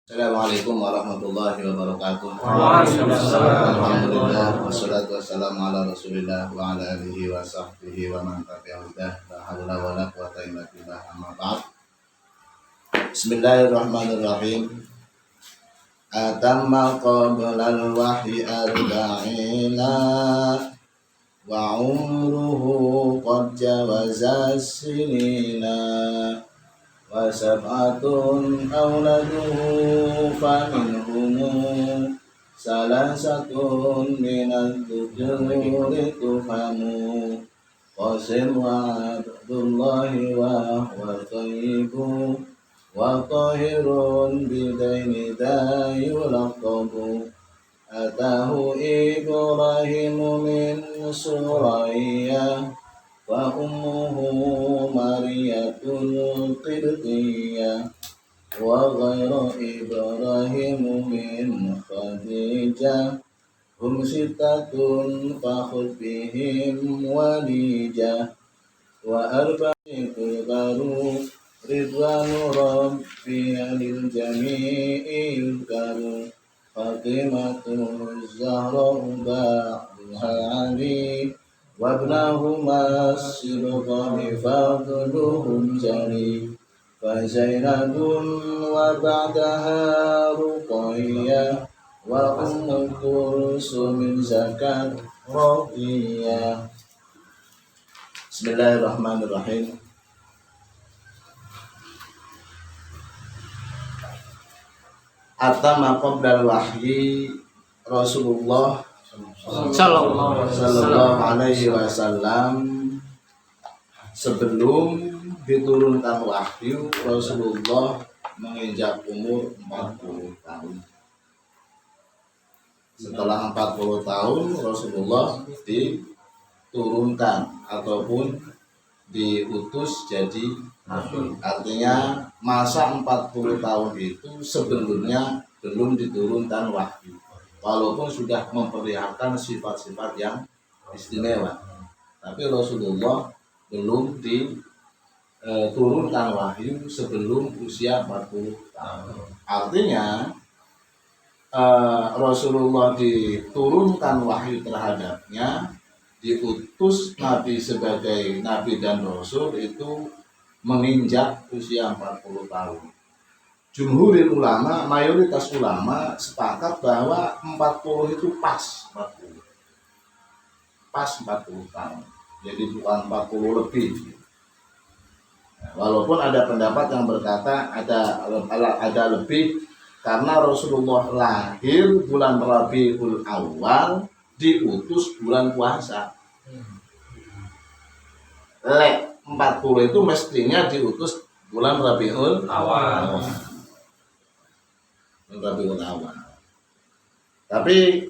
Assalamualaikum warahmatullahi wabarakatuh. Waalaikumsalam. Alhamdulillah wassalatu wassalamu ala Rasulillah wa ala alihi wa sahbihi wa man tabi'ahu la haula wa la quwwata illa billah amma ba'd. Bismillahirrahmanirrahim. Atamma qabla al-wahyi arba'ina wa umruhu qad jawaza sinina wa sab'atun awladuhu faminhum salasatun minal dujuri tufamu Qasim wa Abdullahi wa Thayyibu wa tahirun bidaini dayulaqabu Atahu Ibrahimu min Suraya wa ummuhu Mariyatul Qibtiyah wa ghairu Ibrahimu min Khadijah hum sittatun fakhud bihim walijah wa arba'atul baru ridwanu rabbi lil jami'i yudkaru Fatimatu Zahra ba'duha Ali وابنهما الصدقان فضلهم جلي فزينب وبعدها رقية وأم كلثوم زكاة رقية. Bismillahirrahmanirrahim. Atama qabdal wahyi Rasulullah Sallallahu alaihi wasallam, sebelum diturunkan wahyu Rasulullah menginjak umur 40 tahun. Setelah 40 tahun Rasulullah diturunkan ataupun diutus jadi nabi. Artinya masa 40 tahun itu sebelumnya belum diturunkan wahyu, walaupun sudah memperlihatkan sifat-sifat yang istimewa, tapi Rasulullah belum diturunkan wahyu sebelum usia 40 tahun. Artinya Rasulullah diturunkan wahyu terhadapnya, diutus Nabi sebagai Nabi dan Rasul itu menginjak usia 40 tahun. Jumhuril ulama, mayoritas ulama sepakat bahwa 40 itu pas 40. Pas 40 tahun. Jadi bukan 40 lebih. Walaupun ada pendapat yang berkata ada lebih, karena Rasulullah lahir bulan Rabiul Awal, diutus bulan puasa. 40 itu mestinya diutus bulan Rabiul Awal. Rabiul Awal. Tapi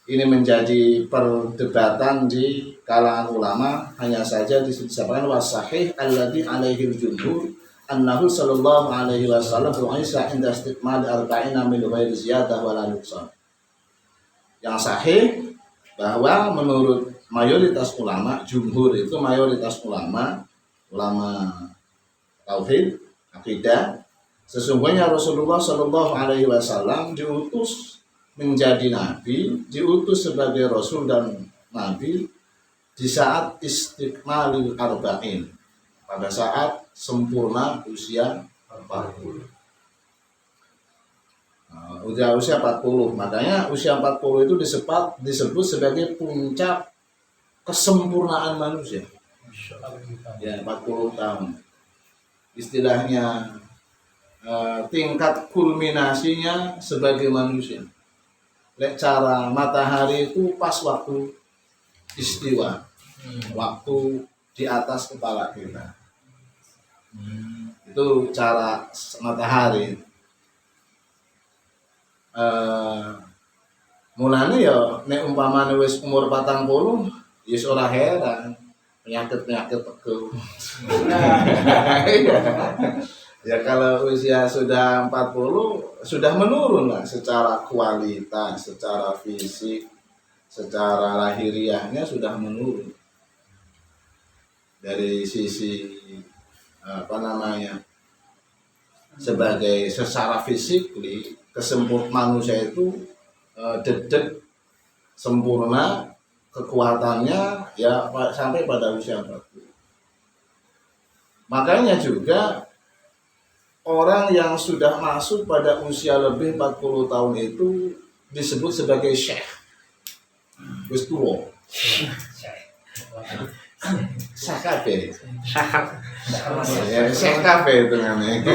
ini menjadi perdebatan di kalangan ulama. Hanya saja disebutkan wasahih alladzi alaihi jumhur annahu sallallahu alaihi wasallam bu'isa inda istikmal arba'ina min ghairi ziyadah wala nuqsan. Yang sahih bahwa menurut mayoritas ulama, jumhur itu mayoritas ulama tauhid, akidah, sesungguhnya Rasulullah Shallallahu Alaihi Wasallam diutus menjadi nabi, diutus sebagai rasul dan nabi di saat istikmalil arba'in, pada saat sempurna usia 40. Usia 40, makanya usia 40 itu disebut sebagai puncak kesempurnaan manusia. Ya, 40 tahun. Istilahnya tingkat kulminasinya sebagai manusia. Cara matahari itu pas waktu istiwa, waktu di atas kepala kita. Itu cara matahari. Mulane ya nek umpamane wis umur 40 ya ora heran penyakit pegel. Ya kalau usia sudah 40 sudah menurun lah secara kualitas, secara fisik, secara lahiriahnya sudah menurun. Dari sisi sebagai secara fisik manusia itu dedek sempurna kekuatannya ya sampai pada usia 40. Makanya juga orang yang sudah masuk pada usia lebih 40 tahun itu disebut sebagai syekh. Wis tuwa. Syekh kabeh. Ya, syekh kabeh itu namanya.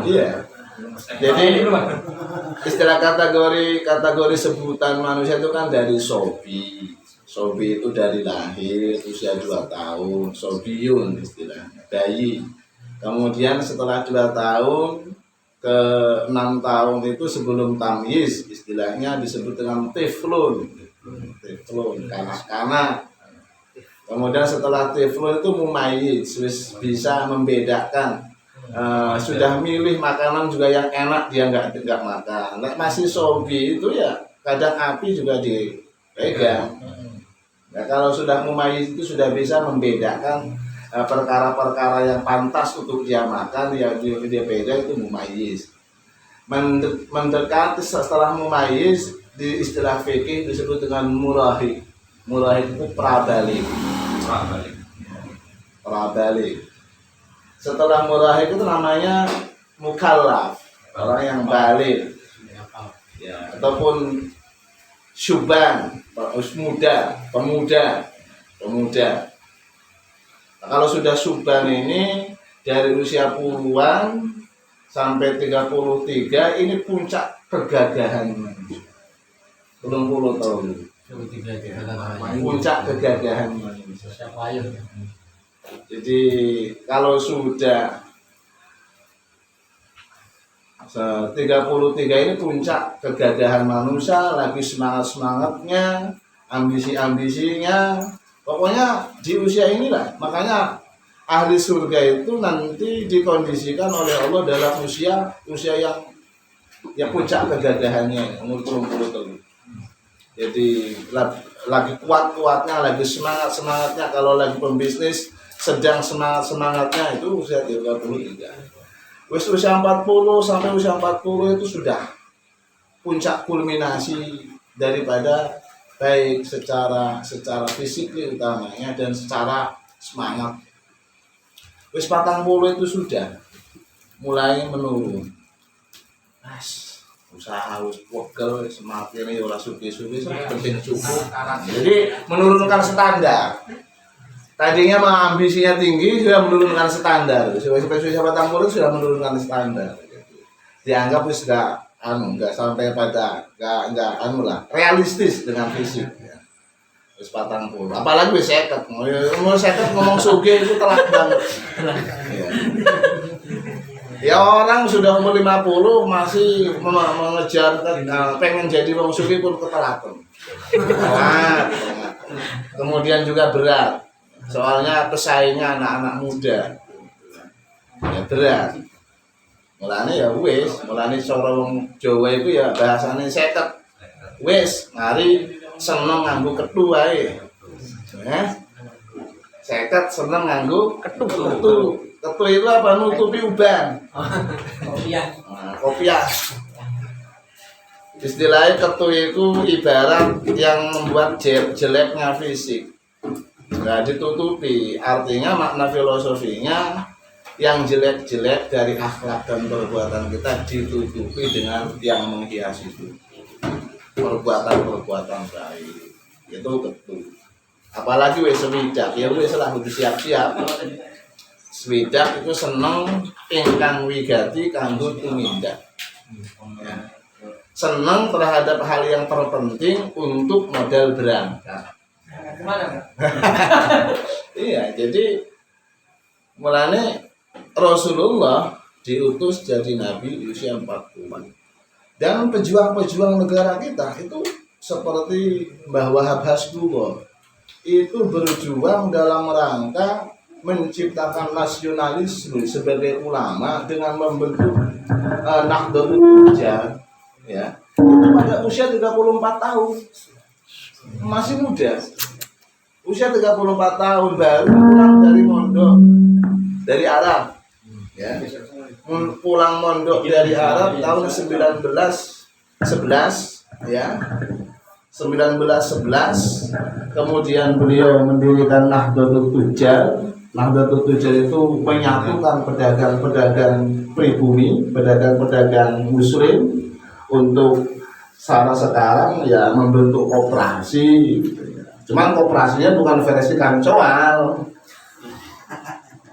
Iya. Jadi istilah kategori sebutan manusia itu kan dari sobi. Sobi itu dari lahir usia 2 tahun, sobiun istilahnya, bayi. Kemudian setelah 2 tahun ke 6 tahun itu sebelum tamyiz istilahnya disebut dengan tiflun, kanak-kanak. Kemudian setelah tiflun itu mumayyiz, bisa membedakan. Sudah milih makanan juga yang enak dia nggak makan. Nah, masih sobi itu ya kadang api juga dipegang. Nah, kalau sudah mumayyiz itu sudah bisa membedakan perkara-perkara yang pantas untuk dia makan, yang dia pegang itu mumayyiz. Mendekati setelah mumayyiz di istilah fikih disebut dengan murahik. Murahik itu prabalik. Setelah murahik itu namanya mukallaf, orang yang balik. Ya, ataupun syuban, pemuda. Nah, kalau sudah syuban ini dari usia puluhan sampai 33 ini puncak kegagahan. 30 tahun. Puncak kegagahan. Jadi kalau sudah 33 ini puncak kegagahan manusia, lagi semangatnya, ambisinya, pokoknya di usia inilah. Makanya ahli surga itu nanti dikondisikan oleh Allah dalam usia yang puncak kegagahannya, umur 30 tahun. Jadi lagi kuat-kuatnya, lagi semangatnya. Kalau lagi pembisnis sedang semangatnya itu usia 33. Usia 40 sampai usia 40 itu sudah puncak kulminasi daripada baik secara fisik utamanya dan secara semangat. Wis 40 itu sudah mulai menurun. Usaha wegel semangat ini ora sugi-sugi penting cukup. Jadi menurunkan standar. Tadinya ambisinya tinggi sudah menurunkan standar. Usia 40 sudah menurunkan standar. Dianggap wis enggak sampai pada enggak realistis dengan fisik. Wis 40. Apalagi wis 50. Umur 50 ngomong sugih itu telat banget. Ya orang sudah umur 50 masih mengejar pengen jadi wong sugih pun ketelatan. Kemudian juga berat. Soalnya pesaingnya anak-anak muda. Ya berat. Mulane ya wis, mulane cara wong Jawa itu ya bahasane 50. Wis, mari seneng nganggo kethu wae. 50 seneng nganggo kethu. Kethu itu apa? Nutupi uban. Kopiah. Istilahnya kethu itu ibarat yang membuat jeleknya fisik. Nah, ditutupi, artinya makna filosofinya yang jelek-jelek dari akhlak dan perbuatan kita ditutupi dengan yang menghiasi itu perbuatan baik. Itu betul. Apalagi wis swidak, ya wis lah kudu siap-siap. Swidak itu seneng ingkang wigati kanggo tumindak. Seneng terhadap hal yang terpenting untuk modal berangkat. Iya, jadi mulane Rasulullah diutus jadi nabi usia 40. Dan pejuang-pejuang negara kita itu seperti Mbah Wahab Hasbullah itu berjuang dalam rangka menciptakan nasionalisme sebagai ulama dengan membentuk Nahdlatul Ulama, ya. Itu pada usia 34 tahun. Masih muda. Usia 34 tahun baru pulang dari mondok. dari Arab. Ya. Pulang mondok dari Arab tahun 1911 ya. 1911 kemudian beliau mendirikan Nahdlatul Tujjar. Nahdlatul Tujjar itu menyatukan pedagang-pedagang pribumi, pedagang-pedagang muslim untuk sekarang ya membentuk koperasi gitu ya. Cuman koperasinya bukan versi Kang Soal.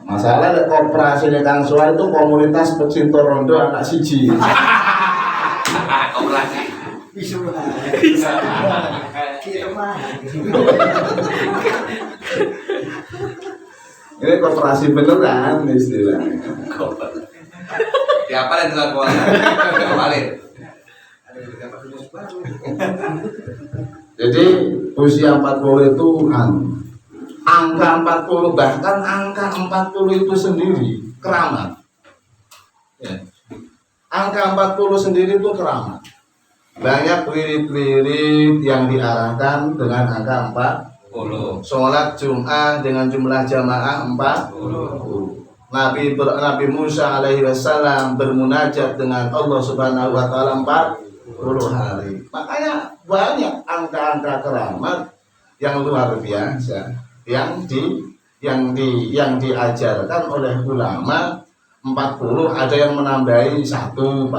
Masalah koperasinya Kang Soal itu komunitas pecinta rondo anak siji. Koperasi. Bisa. Ini koperasi beneran istilahnya. Siapa yang telah kemarin? Jadi usia 40 itu angka 40, bahkan angka 40 itu sendiri keramat. Ya. Angka 40 sendiri itu keramat. Banyak wirid-wirid yang diarahkan dengan angka 40. Sholat Jum'ah dengan jumlah jamaah 40. Nabi Musa alaihi wassalam bermunajat dengan Allah Subhanahu wa taala 40 hari. Makanya banyak angka-angka keramat yang luar biasa yang diajarkan oleh ulama 40, ada yang menambahi 41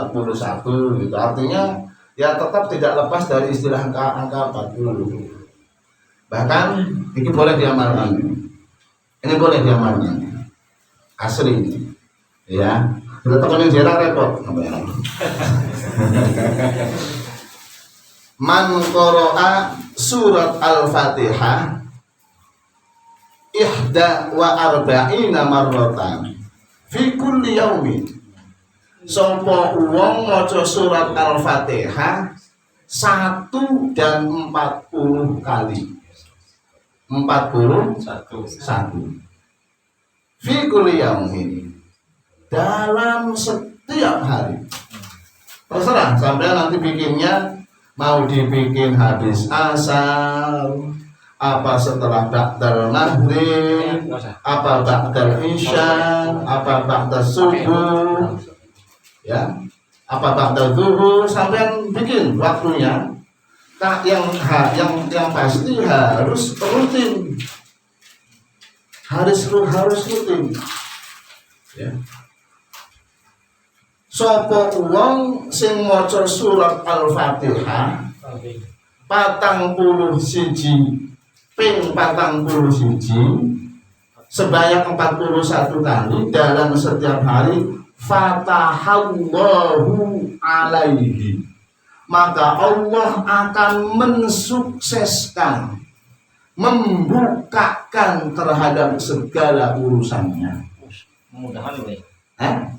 gitu. Artinya ya tetap tidak lepas dari istilah angka 40. Bahkan ini boleh diamalkan. Ini boleh diamalkan. Asli ini. Ya. Kita tekenin jarang repot. Man qara'a surat Al-Fatihah ihda wa arba'ina marratan fi kulli yaumin. Sapa wong maca surat Al-Fatihah 1 dan 40 kali. 41 fi kulli yaumin, dalam setiap hari. Terserah sampai nanti bikinnya mau dibikin habis asar, apa setelah ba'dal maghrib, apa ba'dal isya, apa ba'dal subuh, ya, apa ba'dal zuhur, sampai bikin waktunya. Yang pasti harus rutin, harus rutin. Ya. Sapa wong sing maca surat Al-Fatihah 41 ping 41 sebanyak 41 kali dalam setiap hari, fatahallahu alaihi, maka Allah akan mensukseskan, membukakan terhadap segala urusannya. Memudahkan ini.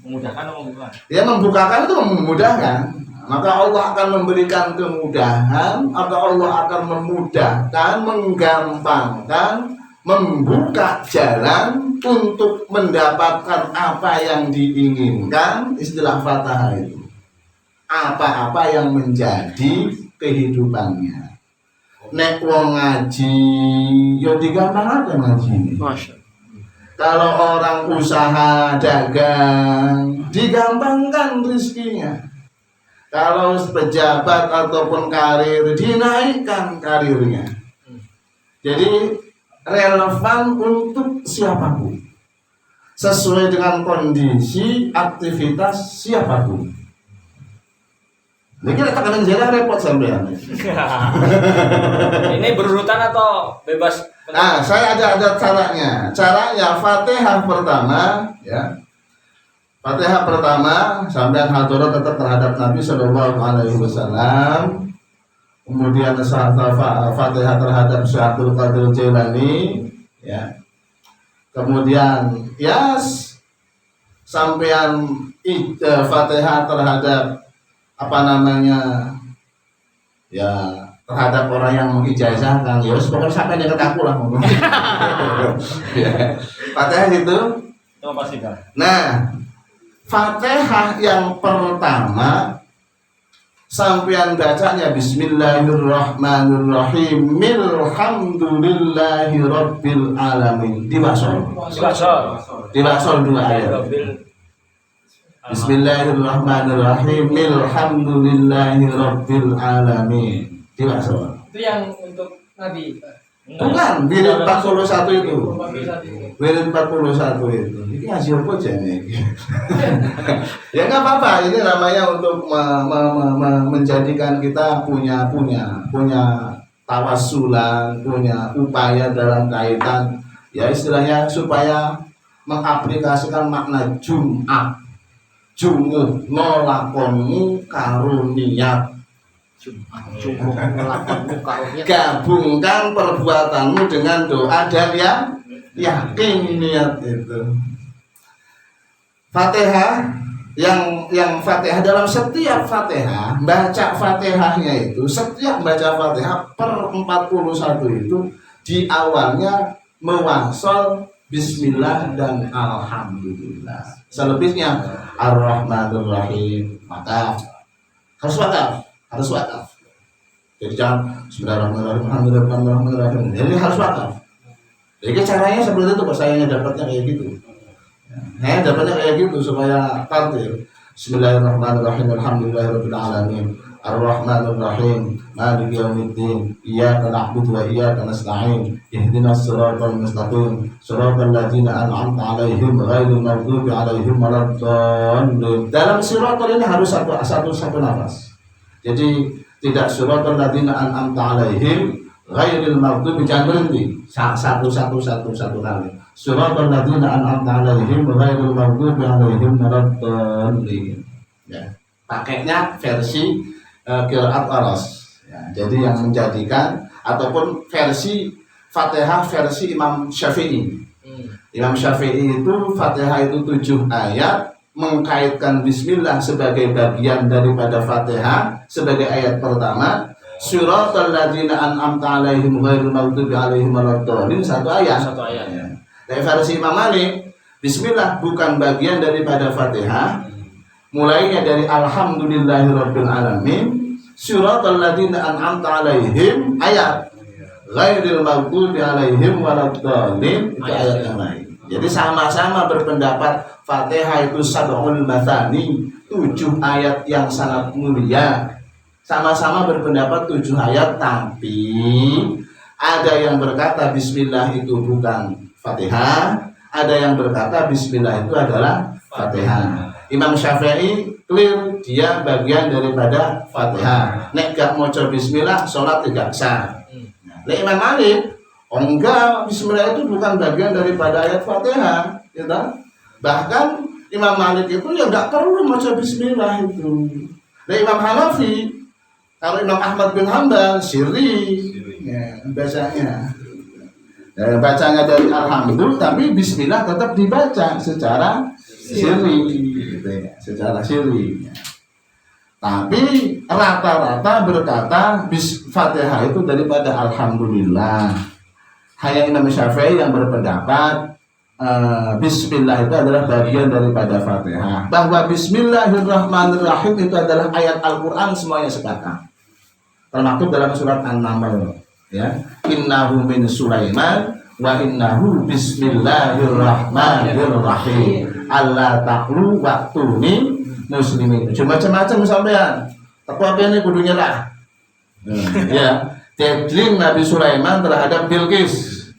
Memudahkan atau membukakan? Ya, membukakan itu memudahkan. Maka Allah akan memberikan kemudahan, maka Allah akan memudahkan, menggampangkan, membuka jalan untuk mendapatkan apa yang diinginkan. Istilah Fatihah itu apa-apa yang menjadi kehidupannya. Nek wong ngaji, yo digampangkan ngaji. Masya. Kalau orang usaha dagang, digampangkan rezekinya. Kalau pejabat ataupun karir, dinaikkan karirnya. Jadi relevan untuk siapapun, sesuai dengan kondisi aktivitas siapapun. Ini kita tekan jalan repot sampean. Ini berurutan atau bebas? Nah, saya ada caranya. Caranya Fatihah pertama, ya. Fatihah pertama sampean hadirat tetap terhadap Nabi Shallallahu Alaihi Wasallam. Kemudian Fatihah terhadap Syaikhul Qadir Jailani, ya. Kemudian sampean Fatihah terhadap terhadap orang yang mengijazahkan, ya pokoknya sampai dekat aku lah. Fatihah itu. Pasti kan. Nah, Fatihah yang pertama sampean bacanya Bismillahirrahmanirrahim Alhamdulillahi Rabbil Alamin diwasol dua ayat. Bismillahirrahmanirrahim Alhamdulillahi Rabbil Alamin diwasol. Itu yang untuk Nabi. Bukan, wirid 41 itu. Wirid 41 itu. Ini hasil apa aja nih? Ya nggak apa-apa. Ini namanya untuk menjadikan kita punya tawasulan, punya upaya dalam kaitan ya istilahnya supaya mengaplikasikan makna Jumat. Jumuh nolakonmu karuniat. Gabungkan perbuatanmu dengan doa dan yakin niat itu. Fatihah yang Fatihah dalam setiap Fatihah baca Fatihahnya itu setiap baca Fatihah per 41 itu di awalnya mewasol Bismillah dan Alhamdulillah. Selebihnya Ar-Rahmanir-Rahim maka harus wakaf. Jadi jangan Bismillahirrahmanirrahim. Jadi harus wakaf. Jadi caranya seperti itu, kok sayangnya dapatnya kayak gitu. Dapatnya kayak gitu supaya tartil. Bismillahirrahmanirrahim. Alhamdulillahirabbil alamin. Ar-Rahmanir-Rahim. Maliki yaumiddin. Iyyaka na'budu wa iyyaka nasta'in. Ihdinas siratal mustaqim. Siratal ladzina an'amta 'alaihim ghairil maghdubi 'alaihim waladdallin. Dalam siratal ini harus satu nafas. Jadi tidak suratul ladzina an'amta 'alaihim ghairil maghdubi, jangan berhenti satu kali. Suratul ladzina an'amta 'alaihim ghairil maghdubi 'alaihim waladdallin. Ya, pakainya versi qiraat Aras. Ya, jadi yang menjadikan ataupun versi Fatihah versi Imam Syafi'i. Imam Syafi'i itu Fatihah itu 7 ayat mengkaitkan Bismillah sebagai bagian daripada Fatihah sebagai ayat pertama, Suratal ladzina an'amta 'alaihim ghairil maghdubi 'alaihim waladdallin satu ayat. Ya. Dari versi Imam Malik, Bismillah bukan bagian daripada Fatihah, mulainya dari Alhamdulillahirabbil alamin, Suratal ladzina an'amta 'alaihim ayat, ghairil maghdubi 'alaihim waladdallin itu ayat yang lain. Jadi sama-sama berpendapat Fatihah itu sab'ul mathani, 7 ayat yang sangat mulia. Sama-sama berpendapat 7 ayat, tapi ada yang berkata Bismillah itu bukan Fatihah, ada yang berkata Bismillah itu adalah Fatihah. Imam Syafi'i clear dia bagian daripada Fatihah. Nek gak maca Bismillah, sholat tidak sah. Nek Imam Malik enggak, Bismillah itu bukan bagian daripada ayat Fatihah, gitu. Bahkan Imam Malik itu ya enggak perlu baca Bismillah itu. Nah, Imam Hanafi, kalau Imam Ahmad bin Hanbal sirri, ya, bacanya. Bacanya dari Alhamdulillah, tapi Bismillah tetap dibaca secara sirri, gitu ya, secara sirri. Tapi rata-rata berkata Fatihah itu daripada Alhamdulillah. Hanya Imam Syafi'i yang berpendapat Bismillah itu adalah bagian daripada Fatihah. Bahwa Bismillahirrahmanirrahim itu adalah ayat Al-Quran, semuanya sepakat. Termaktub dalam surat An-Naml. Ya, innahu min Sulaiman wa innahu Bismillahirrahmanirrahim. Allah ta'lu waktuni muslimin. Macam-macam sampean. Tapi apa ini kudunya lah. Ya. Deadline Nabi Sulaiman terhadap Bilqis,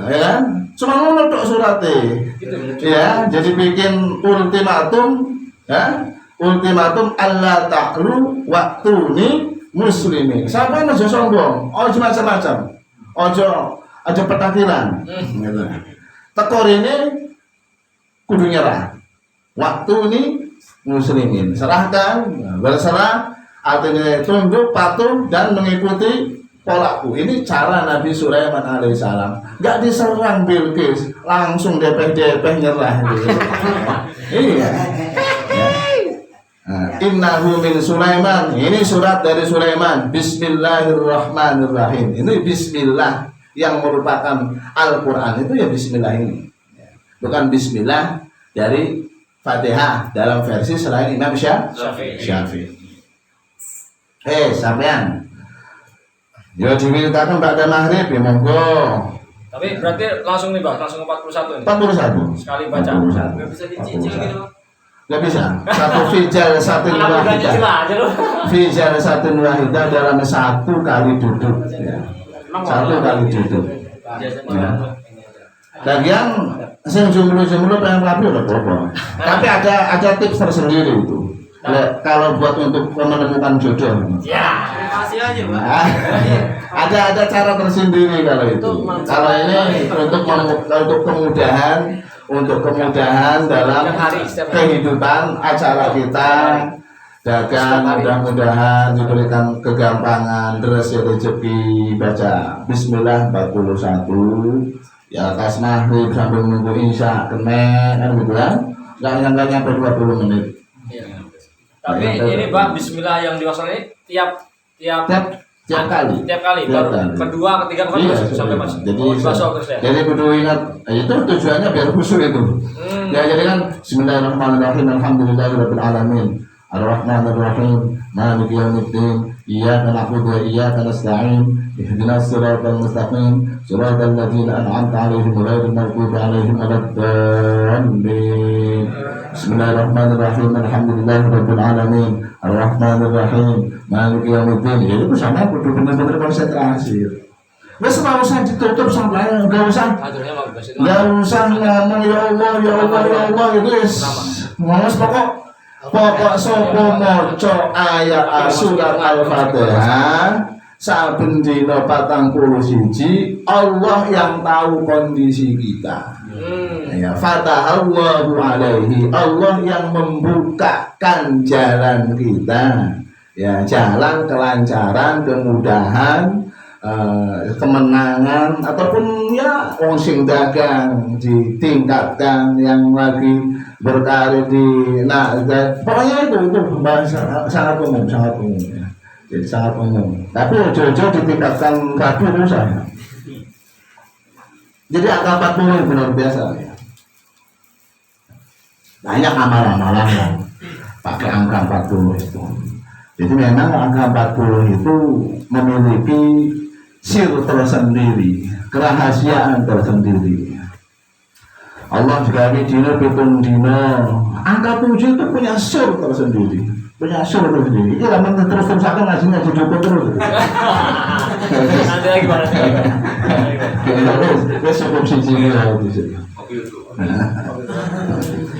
ya kan? Cuma ngono suratnya, ya. Jadi bikin ultimatum, ya. Ultimatum Allah ta'lu waktuni muslimin. Sampai aja sombong, ojo macam-macam, ojo petakilan. Gitu. Tekor ini kudu nyerah. Waktuni muslimin, serahkan, berserah. Artinya tunduk, patuh dan mengikuti polaku. Ini cara Nabi Sulaiman alaihissalam. Gak diserang Bilqis, langsung depeh nyerah. Iya. Innahu min Sulaiman. Ini surat dari Sulaiman. Bismillahirrahmanirrahim. Ini Bismillah yang merupakan Al-Quran itu ya Bismillah ini. Bukan Bismillah dari Fatihah dalam versi selain Imam Syafi'i. Sampean. Ya diwiridakan pada maghrib ya monggo. Tapi berarti langsung nih, Pak, langsung 41 ini. 41. Sekali baca. 41. Nggak bisa dicicil gitu. Nggak bisa. Satu fijal satu wahidah. aja loh. Fijal satu wahidah dalam satu kali duduk. Ya. Satu kali duduk. Ya. Bagian sing jumlah-jumlah pengen rapi udah apa. Tapi ada tips tersendiri itu. Kalau buat untuk menemukan jodoh. Ya, kasih aja, Pak. Ada cara tersendiri kalau itu. Kalau ini untuk kemudahan dalam kehidupan acara kita dagang, mudah-mudahan diberikan kegampangan, terus ya rezeki. Baca Bismillah 41 ya atas maghrib sambil menunggu isya kemen kan gitu kan, nggak nyampe 20 menit. Tapi ini Pak, Bismillah yang diwasal ini tiap kali. Baru kedua, ketiga kan sampai Mas. Jadi kudu ingat, itu tujuannya biar khusyuk itu. Ya jadi kan Bismillahirrahmanirrahim, alhamdulillahirabbil alamin, arrahmanirrahim, maliki yaumiddin, iyyaka na'budu wa iyyaka nasta'in, ihdinas siratal mustaqim, siratal ladzina an'amta 'alaihim ghairil maghdubi 'alaihim waladdallin. Bismillahirrahmanirrahim, alhamdulillahirabbil alamin, arrahmanirrahim, maliki yaumiddin. Itu sama kudu benar-benar konsentrasi. Wes ora usah ditutup sampai enggak usah ngomong ya Allah itu wis. Ngomong pokok sapa maca ayat surat Al-Fatihah saben dina 41 Allah yang tahu kondisi kita. Ya, fatahallahu alaihi, Allah yang membukakan jalan kita. Ya, jalan kelancaran, kemudahan, kemenangan ataupun ya wong sing dagang ditingkatkan, yang lagi berkarir di pokoknya itu bahasa sangat umum ya. Jadi sangat umum, tapi jojo ditingkatkan rapi rusak. Jadi angka 40 benar biasa ya. Banyak amalan-amalan yang pakai angka 40 itu. Jadi memang angka 40 itu memiliki sir tersendiri, kerahasiaan tersendiri. Allah sekali dino pitung dino, angka 7 itu punya sir tersendiri, Iya, memang terus-terusan ngajinya didukung terus. Nanti lagi Pak. Wes cukup siji ya itu.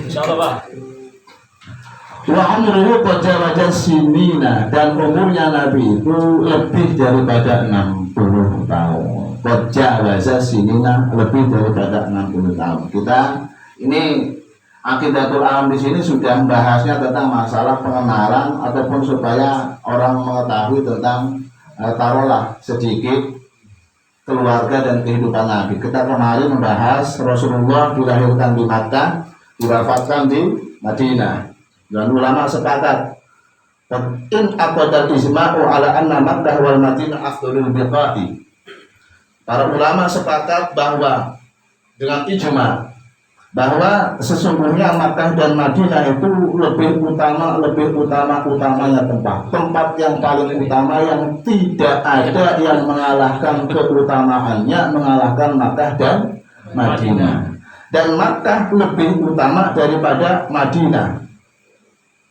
Insyaallah Pak. Wa umruhu qad jawaza sinina, dan umurnya Nabi itu lebih daripada 60 tahun. Qad jawaza sinina, lebih daripada 60 tahun. Kita ini Aqidatul Alam di sini sudah membahasnya tentang masalah pengenalan ataupun supaya orang mengetahui tentang taruhlah sedikit keluarga dan kehidupan Nabi. Kita kemarin membahas Rasulullah dilahirkan di Makkah, diwafatkan di Madinah. Dan ulama sepakat in aqadal ijma'u ala anna Makkah wal Madinah afdalul biqati. Para ulama sepakat bahwa dengan ijma' bahwa sesungguhnya Makkah dan Madinah itu lebih utamanya tempat yang paling utama, yang tidak ada yang mengalahkan keutamaannya mengalahkan Makkah dan Madinah. Dan Makkah lebih utama daripada Madinah.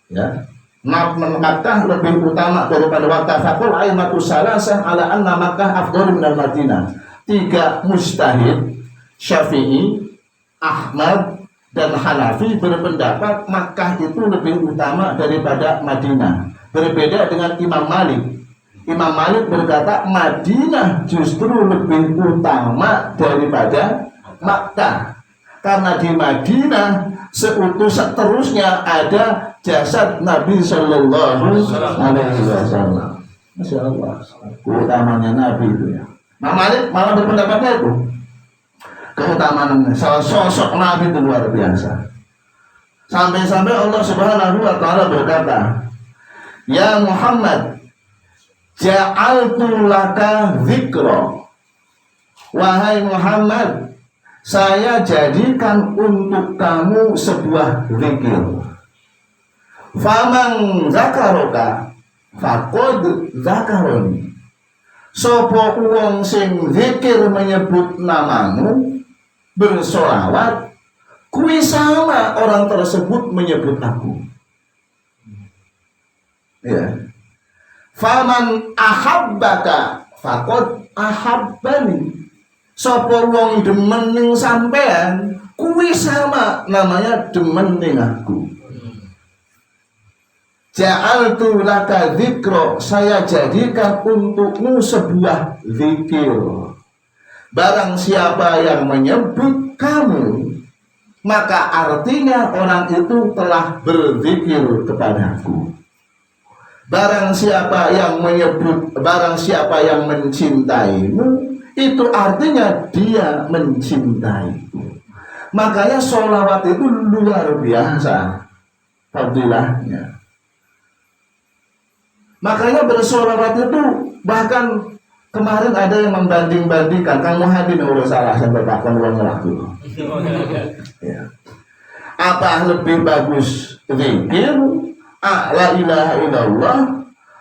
Ya, Makkah lebih utama daripada wattafaqul aimatus salasah ala anna Makkah afdhalu minal Madinah. 3 mujtahid Syafi'i, Ahmad dan Hanafi berpendapat Makkah itu lebih utama daripada Madinah. Berbeda dengan Imam Malik. Imam Malik berkata Madinah justru lebih utama daripada Makkah, karena di Madinah seterusnya ada jasad Nabi Sallallahu Alaihi Wasallam. Masya Allah, keutamanya Nabi itu ya. Imam Malik malah berpendapatnya itu keutamaan sosok Nabi itu luar biasa. Sampai-sampai Allah Subhanahu wa taala berkata, "Ya Muhammad, ja'altu laka dzikra." Wahai Muhammad, saya jadikan untuk kamu sebuah zikir. Faman zakaroka, faqad dzakaroni. Sapa wong sing zikir menyebut namamu, bersolawat, kuwi sama orang tersebut menyebut aku. Ya. Faman ahabbaka faqad ahabbani. Sapa wong demen ning sampean, kuwi sama namanya demen ning aku. Ja'altu laka dzikra, saya jadikan untukmu sebuah zikir. Barang siapa yang menyebut kamu, maka artinya orang itu telah berzikir kepadaku. Barang siapa yang menyebut, barang siapa yang mencintaimu, itu artinya dia mencintaiku. Makanya sholawat itu luar biasa fadilahnya. Makanya bersolawat itu, bahkan kemarin ada yang membanding-bandingkan, Kang Muhadin urus salah sampai takkan uang laku. Ya. Apa lebih bagus zikir, la ilaha illallah,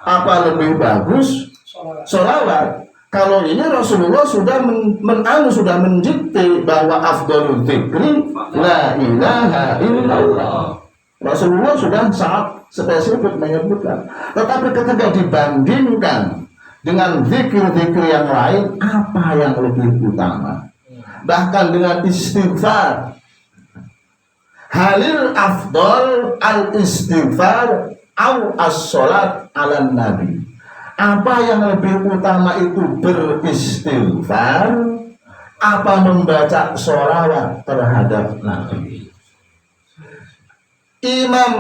apa lebih bagus sholawat? Kalau ini Rasulullah sudah sudah mendikte bahwa afdhalul dzikri la ilaha illallah. Rasulullah sudah sangat spesifik menyebutkan. Tetapi ketika dibandingkan dengan zikir-zikir yang lain, apa yang lebih utama? Bahkan dengan istighfar, halil afdal al istighfar au as-salat ala nabi. Apa yang lebih utama itu beristighfar, apa membaca sholawat terhadap Nabi? Imam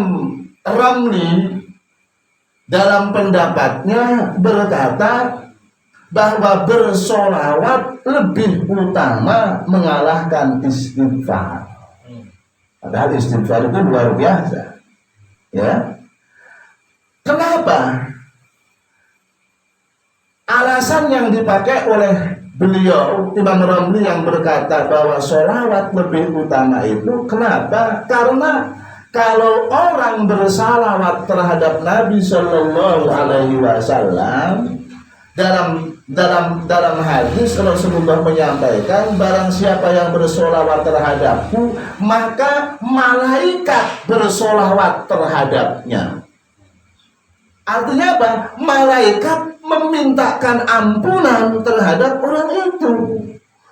Ramli dalam pendapatnya berkata bahwa bersolawat lebih utama mengalahkan istighfar. Padahal istighfar itu luar biasa. Ya. Kenapa? Alasan yang dipakai oleh beliau Imam Ramli yang berkata bahwa sholawat lebih utama itu kenapa? Karena kalau orang bersalawat terhadap Nabi Shallallahu Alaihi Wasallam, dalam hadis Rasulullah menyampaikan, barang siapa yang bersolawat terhadapku, maka malaikat bersolawat terhadapnya. Artinya apa? Malaikat memintakan ampunan terhadap orang itu.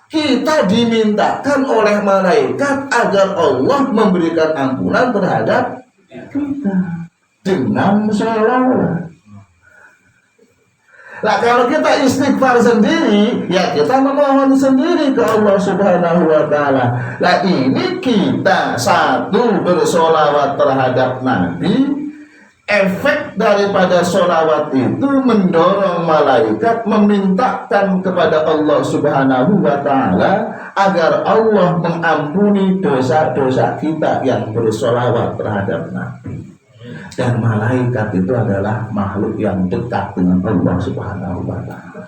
Kita dimintakan oleh malaikat agar Allah memberikan ampunan terhadap kita dengan sholawat. Nah, kalau kita istighfar sendiri, ya kita memohon sendiri ke Allah Subhanahu wa Ta'ala. Nah, ini kita satu bersolawat terhadap Nabi. Efek daripada sholawat itu mendorong malaikat memintakan kepada Allah Subhanahu wa Ta'ala agar Allah mengampuni dosa-dosa kita yang bersolawat terhadap Nabi. Dan malaikat itu adalah makhluk yang dekat dengan Allah Subhanahu wa Ta'ala.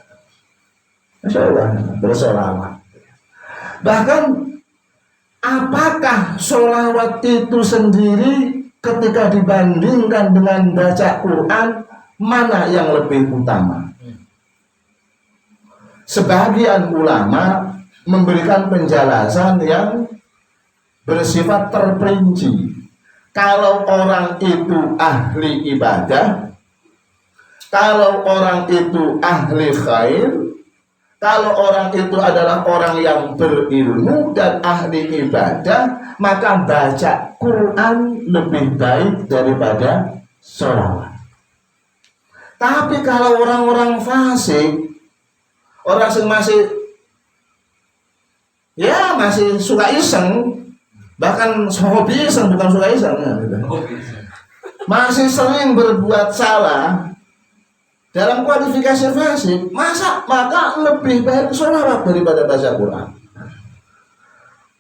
Masya Allah, bersolawat. Bahkan apakah sholawat itu sendiri ketika dibandingkan dengan baca Quran, mana yang lebih utama? Sebagian ulama memberikan penjelasan yang bersifat terperinci. Kalau orang itu ahli ibadah, kalau orang itu ahli khair, kalau orang itu adalah orang yang berilmu dan ahli ibadah, maka baca Quran lebih baik daripada sholawat. Tapi kalau orang-orang fasik, orang yang masih suka iseng, bahkan hobi iseng, bukan suka iseng, masih sering berbuat salah, dalam kualifikasi fasik, maka lebih baik sholawat daripada baca Quran.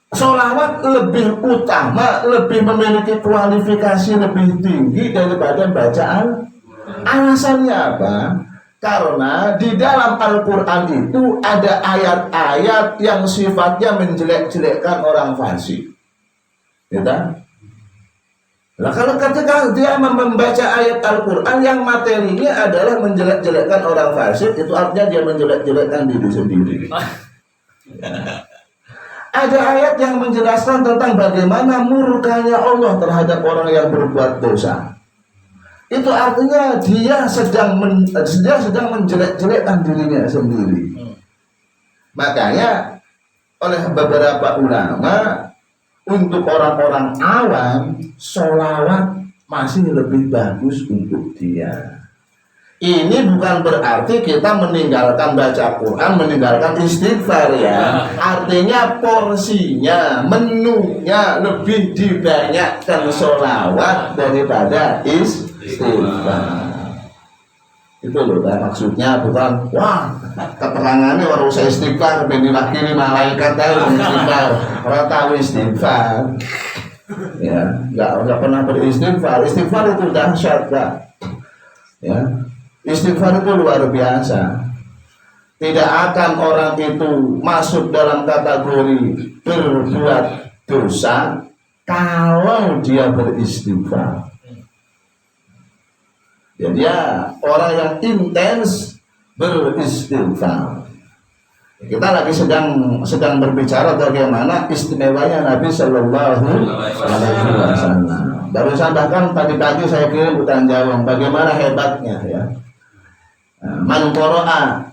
Sholawat lebih utama, lebih memiliki kualifikasi lebih tinggi daripada bacaan. Alasannya apa? Karena di dalam Al-Quran itu ada ayat-ayat yang sifatnya menjelek-jelekkan orang fasik. Ya, Nah, kalau ketika dia membaca ayat Al-Quran yang materinya adalah menjelek-jelekkan orang fasik, itu artinya dia menjelek-jelekkan diri sendiri. Ada ayat yang menjelaskan tentang bagaimana murkanya Allah terhadap orang yang berbuat dosa. Itu artinya dia sedang menjelek-jelekkan dirinya sendiri. Makanya oleh beberapa ulama, untuk orang-orang awam sholawat masih lebih bagus untuk dia. Ini bukan berarti kita meninggalkan baca Quran, meninggalkan istighfar ya. Artinya porsinya, menunya lebih dibanyakkan sholawat daripada istighfar. Itu loh maksudnya, bukan wah keterangannya orang usah istighfar ben diwakili malaikat tahu istighfar, orang tahu istighfar ya, nggak pernah beristighfar. Istighfar itu dahsyat Pak ya, istighfar itu luar biasa. Tidak akan orang itu masuk dalam kategori berbuat dosa kalau dia beristighfar. Jadi ya orang yang intens beristighfar. Kita lagi sedang berbicara bagaimana istimewanya Nabi Shallallahu Alaihi Wasallam. Barusan bahkan tadi pagi saya kirim hutan Jawa, bagaimana hebatnya ya. Man qara'a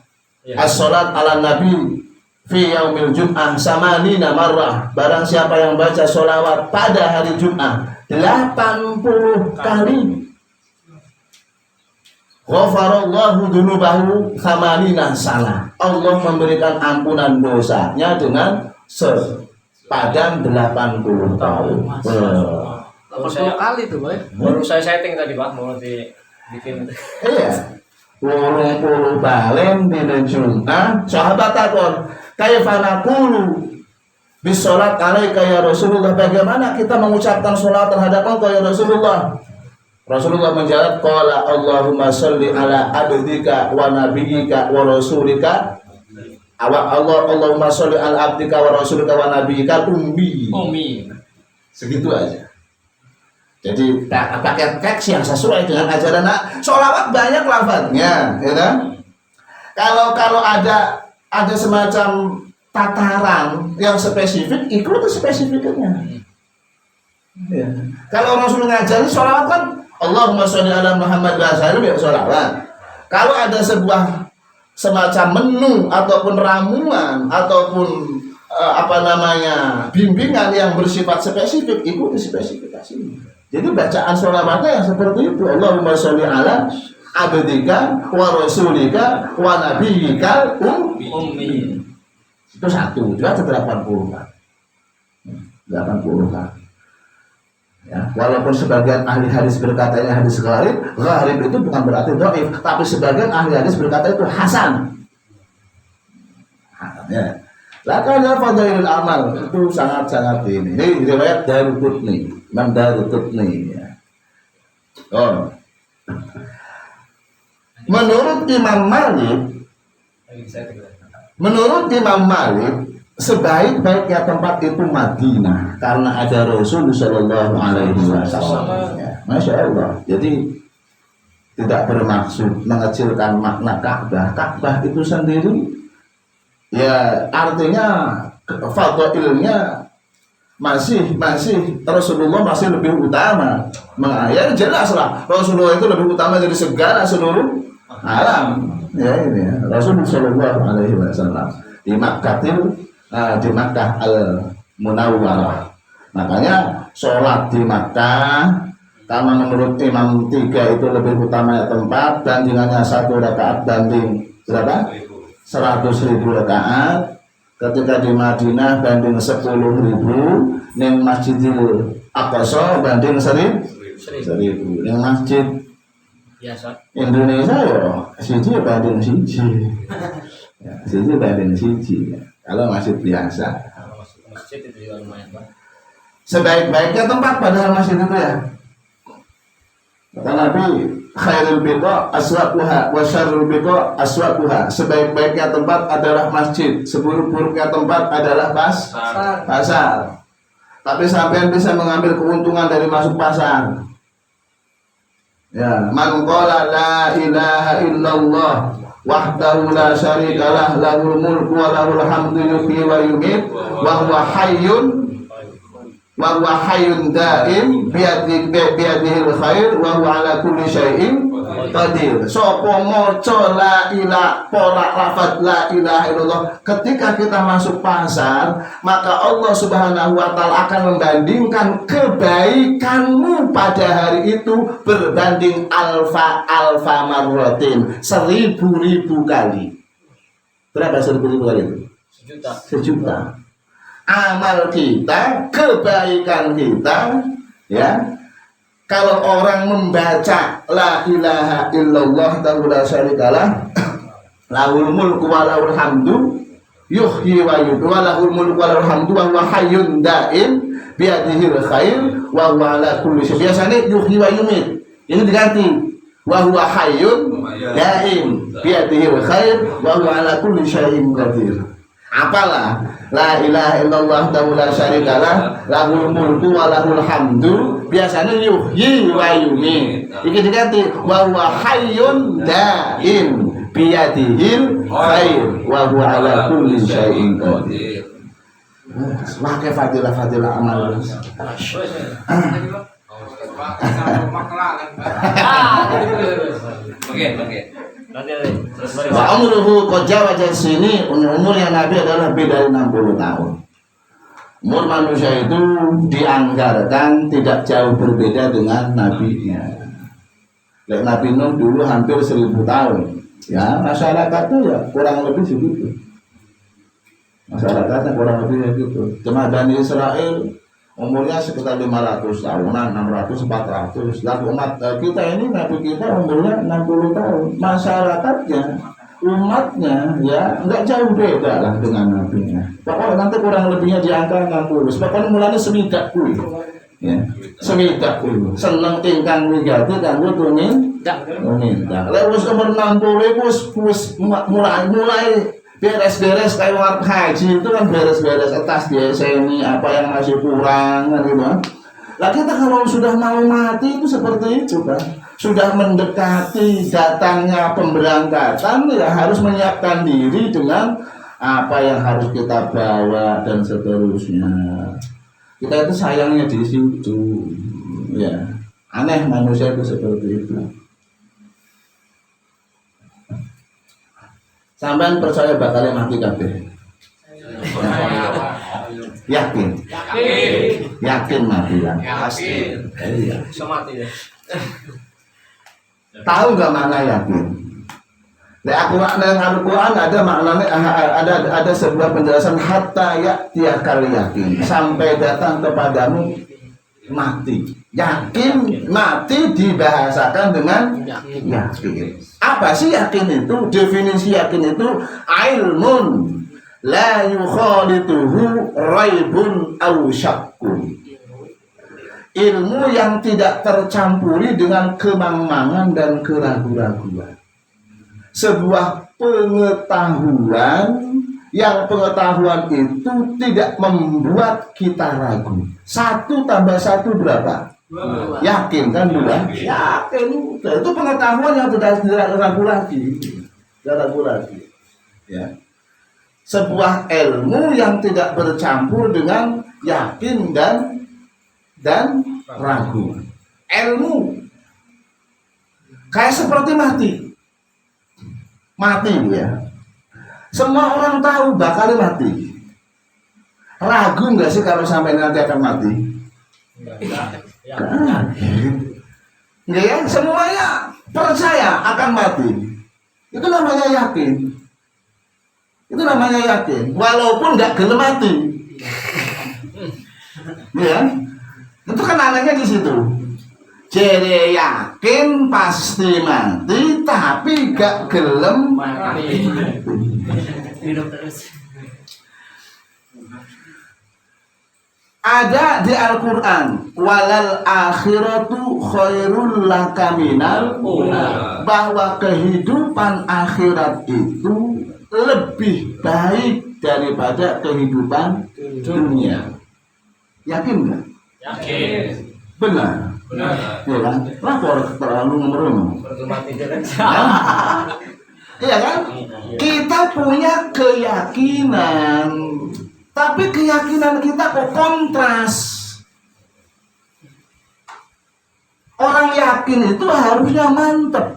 as-salat ala Nabi fi yaumil Jum'ah samanina marrah. Barang siapa yang baca sholawat pada hari Jum'ah 80 kali, ghafarallahu dzunubahu tsamanina sana. Allah memberikan ampunan dosanya dengan sepadan 80 tahun. Baru saya kali tuh, Boy. Baru saya setting tadi, Pak, mau dibikin. Iya. 80 balen di Jumat. Sahabat takon, kaifa naqulu bisolat alaika ya Rasulullah, bagaimana kita mengucapkan salat terhadap engkau ya Rasulullah? Rasulullah menjawab, qala Allahumma sholli ala abdika wa nabiyyika wa rasulika. Allahumma sholli ala abdika wa rasulika wa nabiyyika ummi. Segitu aja. Jadi pakai teks yang sesuai dengan ajaran. Sholawat banyak lafadznya, ya kan? Kalau ada semacam tataran yang spesifik, ikuti spesifiknya. Ya. Kalau Rasul ngajari sholawat kan Allahumma sholli ala Muhammad wa sallim ya sholawat. Kalau ada sebuah semacam menu ataupun ramuan ataupun bimbingan yang bersifat spesifik, ikuti spesifikasinya. Jadi bacaan sholawatnya yang seperti itu. Allahumma sholli ala abdika wa rasulika wa nabiyyika ummi. Itu satu, juga 80 kan. 80 kan. Ya, walaupun sebagian ahli hadis berkata ini hadis gharib itu bukan berarti dhaif, tapi sebagian ahli hadis berkata itu hasan. Ya. Lakanya fadhailul amal itu sangat-sangat ini. Ini riwayat Daruqutni, Imam Daruqutni ya. Oh. Menurut Imam Malik, sebaik-baiknya tempat itu Madinah karena ada Rasul Sallallahu Alaihi Wasallam. Ya, Masya Allah. Jadi tidak bermaksud mengecilkan makna Ka'bah. Ka'bah itu sendiri, ya artinya fadhailnya masih Rasulullah masih lebih utama. Ya jelas lah, Rasulullah itu lebih utama dari segala seluruh alam. Ya ini ya. Rasul Sallallahu Alaihi Wasallam di Makkah Al-Munawwarah. Makanya sholat di Makkah karena menurut Imam 3 itu lebih utama tempat, bandingannya 1 rakaat banding berapa? 100.000 rakaat. Ketika di Madinah banding 10.000, ning Masjidil Aqsa banding 1.000. Ning masjid Biasa. Indonesia ya siji banding siji. Ya, siji banding siji. Kalau masjid biasa. Kalau masuk ke masjid itu juga lumayan, Pak. Sebaik-baiknya tempat padahal masjid itu ya. Kata Nabi, khairul biqa aswaquha wa syarrul biqa aswaquha. Sebaik-baiknya tempat adalah masjid, seburuk-buruknya tempat adalah pasar. tapi sampean bisa mengambil keuntungan dari masuk pasar. Ya, man qala la ilaha illallah wahdahu la syarikalah lahul mulku wa lahul hamdu yuhyi wa yumiit wa huwa hayyun daim biyadihil khair wa huwa ala kulli syai'in qadir. Sapa maca la ilaha illallah ketika kita masuk pasar, maka Allah Subhanahu wa taala akan membandingkan kebaikanmu pada hari itu berbanding alfa marratin, 1000 kali. Berapa 1000 kali itu? Sejuta. Amal kita, kebaikan kita, ya. Kalau orang membaca la ilaha illallah la syarikalah lahul mulku wa lahul hamdu yuhyi wa yumiitu wa lahul mulku wa lahul hamdu wa huwa hayyun daim biyadihil khair wa huwa ala kulli syai'in. Biasanya yuhyi wa yumiit. Ini diganti wa huwa hayyun daim biyadihil khair wa huwa ala kulli syai'in qadir. Apalah la ilaha illallah la syarikalah lahul mulku wa lahul hamdu, biasanya yuhyi wa yumiit. Iki diganti wa huwa hayyun daim biyadihil khair wa huwa ala kulli syai'in qadir. Pakai fadilah amal. Oke. Wa umruhu qad jawaza sini, umurnya Nabi adalah lebih dari 60 tahun. Umur manusia itu dianggarkan tidak jauh berbeda dengan nabinya. Nabi Nuh dulu hampir 1000 tahun. Ya, masyarakatnya ya kurang lebih segitu. Masyarakatnya kurang lebih segitu. Cuma Bani Israel umurnya sekitar 500 tahunan, 600, 400. Lalu umat kita ini, Nabi kita umurnya 60 tahun. Masyarakatnya, umatnya ya enggak jauh beda lah dengan nabinya. Pokoknya nanti kurang lebihnya di angka 60. Pokoknya mulanya semidak kuwi. Ya, semidak kuwi. Seneng tingkang wigati kanggo tumindak. Lalu umur 60 wis mulai beres-beres kayak warga haji itu kan beres-beres atas dia ini apa yang masih kurang kan gitu. Lah kita kalau sudah mau mati itu seperti itu kan. Sudah mendekati datangnya pemberangkatan ya harus menyiapkan diri dengan apa yang harus kita bawa dan seterusnya. Kita itu sayangnya di situ. Ya, aneh manusia itu seperti itu. Sampean percaya bakal mati kabeh? Yakin mati lah. Pasti. Iya. Bisa mati ya. Tahu nggak makna yakin? Nah, Al-Quran ada maknanya, ada sebuah penjelasan hatta ya'tiyakal yakin, sampai datang kepadamu mati. Yakin mati dibahasakan dengan yakin. Apa sih yakin itu? Definisi yakin itu ilmun la yukhalituhu raibun aw syakkun. Ilmu yang tidak tercampuri dengan kemangmangan dan keraguan-raguan. Sebuah pengetahuan yang pengetahuan itu tidak membuat kita ragu. 1 tambah 1 berapa? Yakin kan bukan? Yakin. Itu pengetahuan yang tidak ragu lagi. Tidak ragu lagi. Ya. Sebuah ilmu yang tidak bercampur dengan yakin dan ragu. Ilmu kayak seperti mati ya. Semua orang tahu bakal mati. Ragu nggak sih kalau sampai nanti akan mati? Nggak ya, semuanya percaya akan mati. Itu namanya yakin. Itu namanya yakin. Walaupun nggak gelem mati. Ya, itu kan anehnya di situ. Jadi yakin pasti mati, tapi gak gelem mati. Hidup terus. Ada di Al-Quran, walal akhiratu khairul laka minal ula, bahwa kehidupan akhirat itu lebih baik daripada kehidupan dunia. Yakin nggak? Yakin. Benar. Benar. Ya kan? Lapor terlalu memerung. Berkemati dengan Iya kan? Kita punya keyakinan, tapi keyakinan kita kok kontras. Orang yakin itu harusnya mantep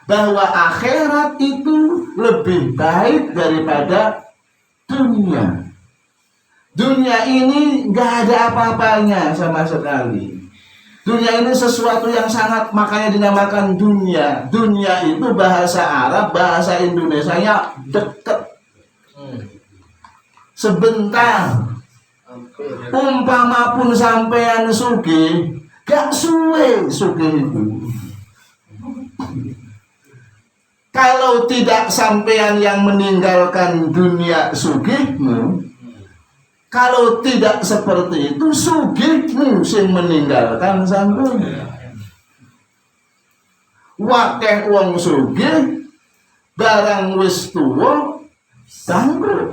bahwa akhirat itu lebih baik daripada dunia. Dunia ini nggak ada apa-apanya sama sekali. Dunia ini sesuatu yang sangat, makanya dinamakan dunia. Dunia itu bahasa Arab, bahasa Indonesianya deket. Sebentar. Umpama pun sampean sugih, gak suwe sugih itu. Kalau tidak sampean yang meninggalkan dunia sugihmu, kalau tidak seperti itu sugihmu sing meninggalkan sampean. Wakeh wong sugih barang wis tuwa bangkrut.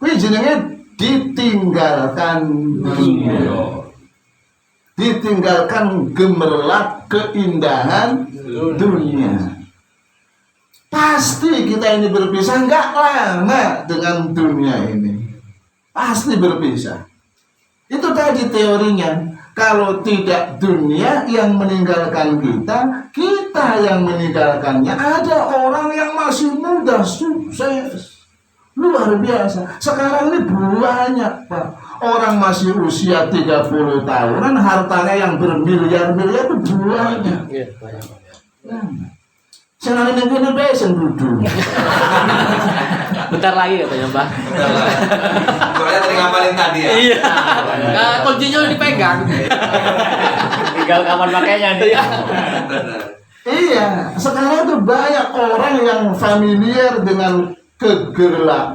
Kuwi jenenge ditinggalkan dunia. Ditinggalkan gemerlap keindahan dunia. Pasti kita ini berpisah nggak lama dengan dunia ini. Pasti berpisah. Itu tadi teorinya. Kalau tidak dunia yang meninggalkan kita, kita yang meninggalkannya. Ada orang yang masih muda, sukses, luar biasa. Sekarang ini banyak, Pak. Orang masih usia 30 tahunan, hartanya yang bermiliar-miliar itu banyak. Iya, banyak. Senang ini besen duduk. Bentar lagi katanya Mbah. Soalnya tadi ngapalin tadi ya. Iya. Nah, kuncinya udah dipegang. Tinggal kapan pakainya nih. Iya, sekarang tuh banyak orang yang familiar dengan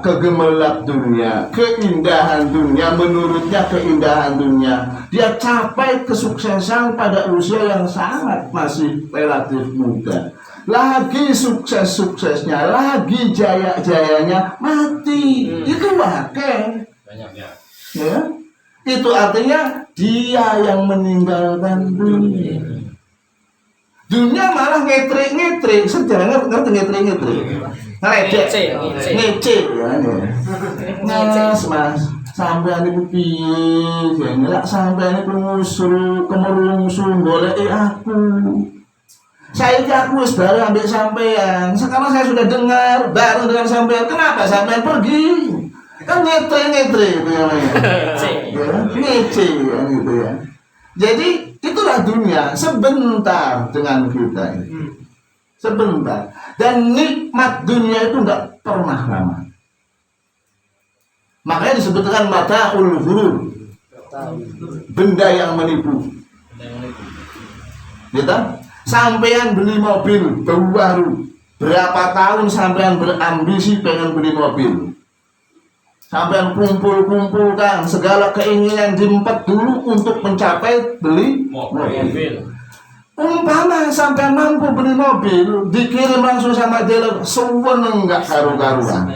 kegemerlap dunia, keindahan dunia, menurutnya keindahan dunia. Dia capai kesuksesan pada usia yang sangat masih relatif muda. Lagi sukses-suksesnya, lagi jaya-jayanya mati. Itu wakil. Banyak ya. Ya. Itu artinya dia yang meninggalkan dunia. Dunia malah ngetrik-ngetrik. Sejarah ngerti ngetrik-ngetrik. Ngeledek. Ngece. Mas. Sampai ini piye. Ngelak sampai ini pengusul, kemerungsul, boleh aku. Saya aku wis baru ambil sampean. Sekarang saya sudah dengar bareng dengan sampean. Kenapa sampean pergi? Kan ngetrik-ngetrik itu namanya. Ngece gitu ya. Jadi itulah dunia sebentar dengan kita ini. Sebentar. Dan nikmat dunia itu enggak pernah lama. Makanya disebutkan mata'ul ghurur. Benda yang menipu. Gitu? Sampean beli mobil baru, berapa tahun sampean berambisi pengen beli mobil, sampean kumpulkan segala keinginan diempet dulu untuk mencapai beli mobil. Umpama sampean mampu beli mobil, dikirim langsung sama dealer, seneng nggak karu-karuan,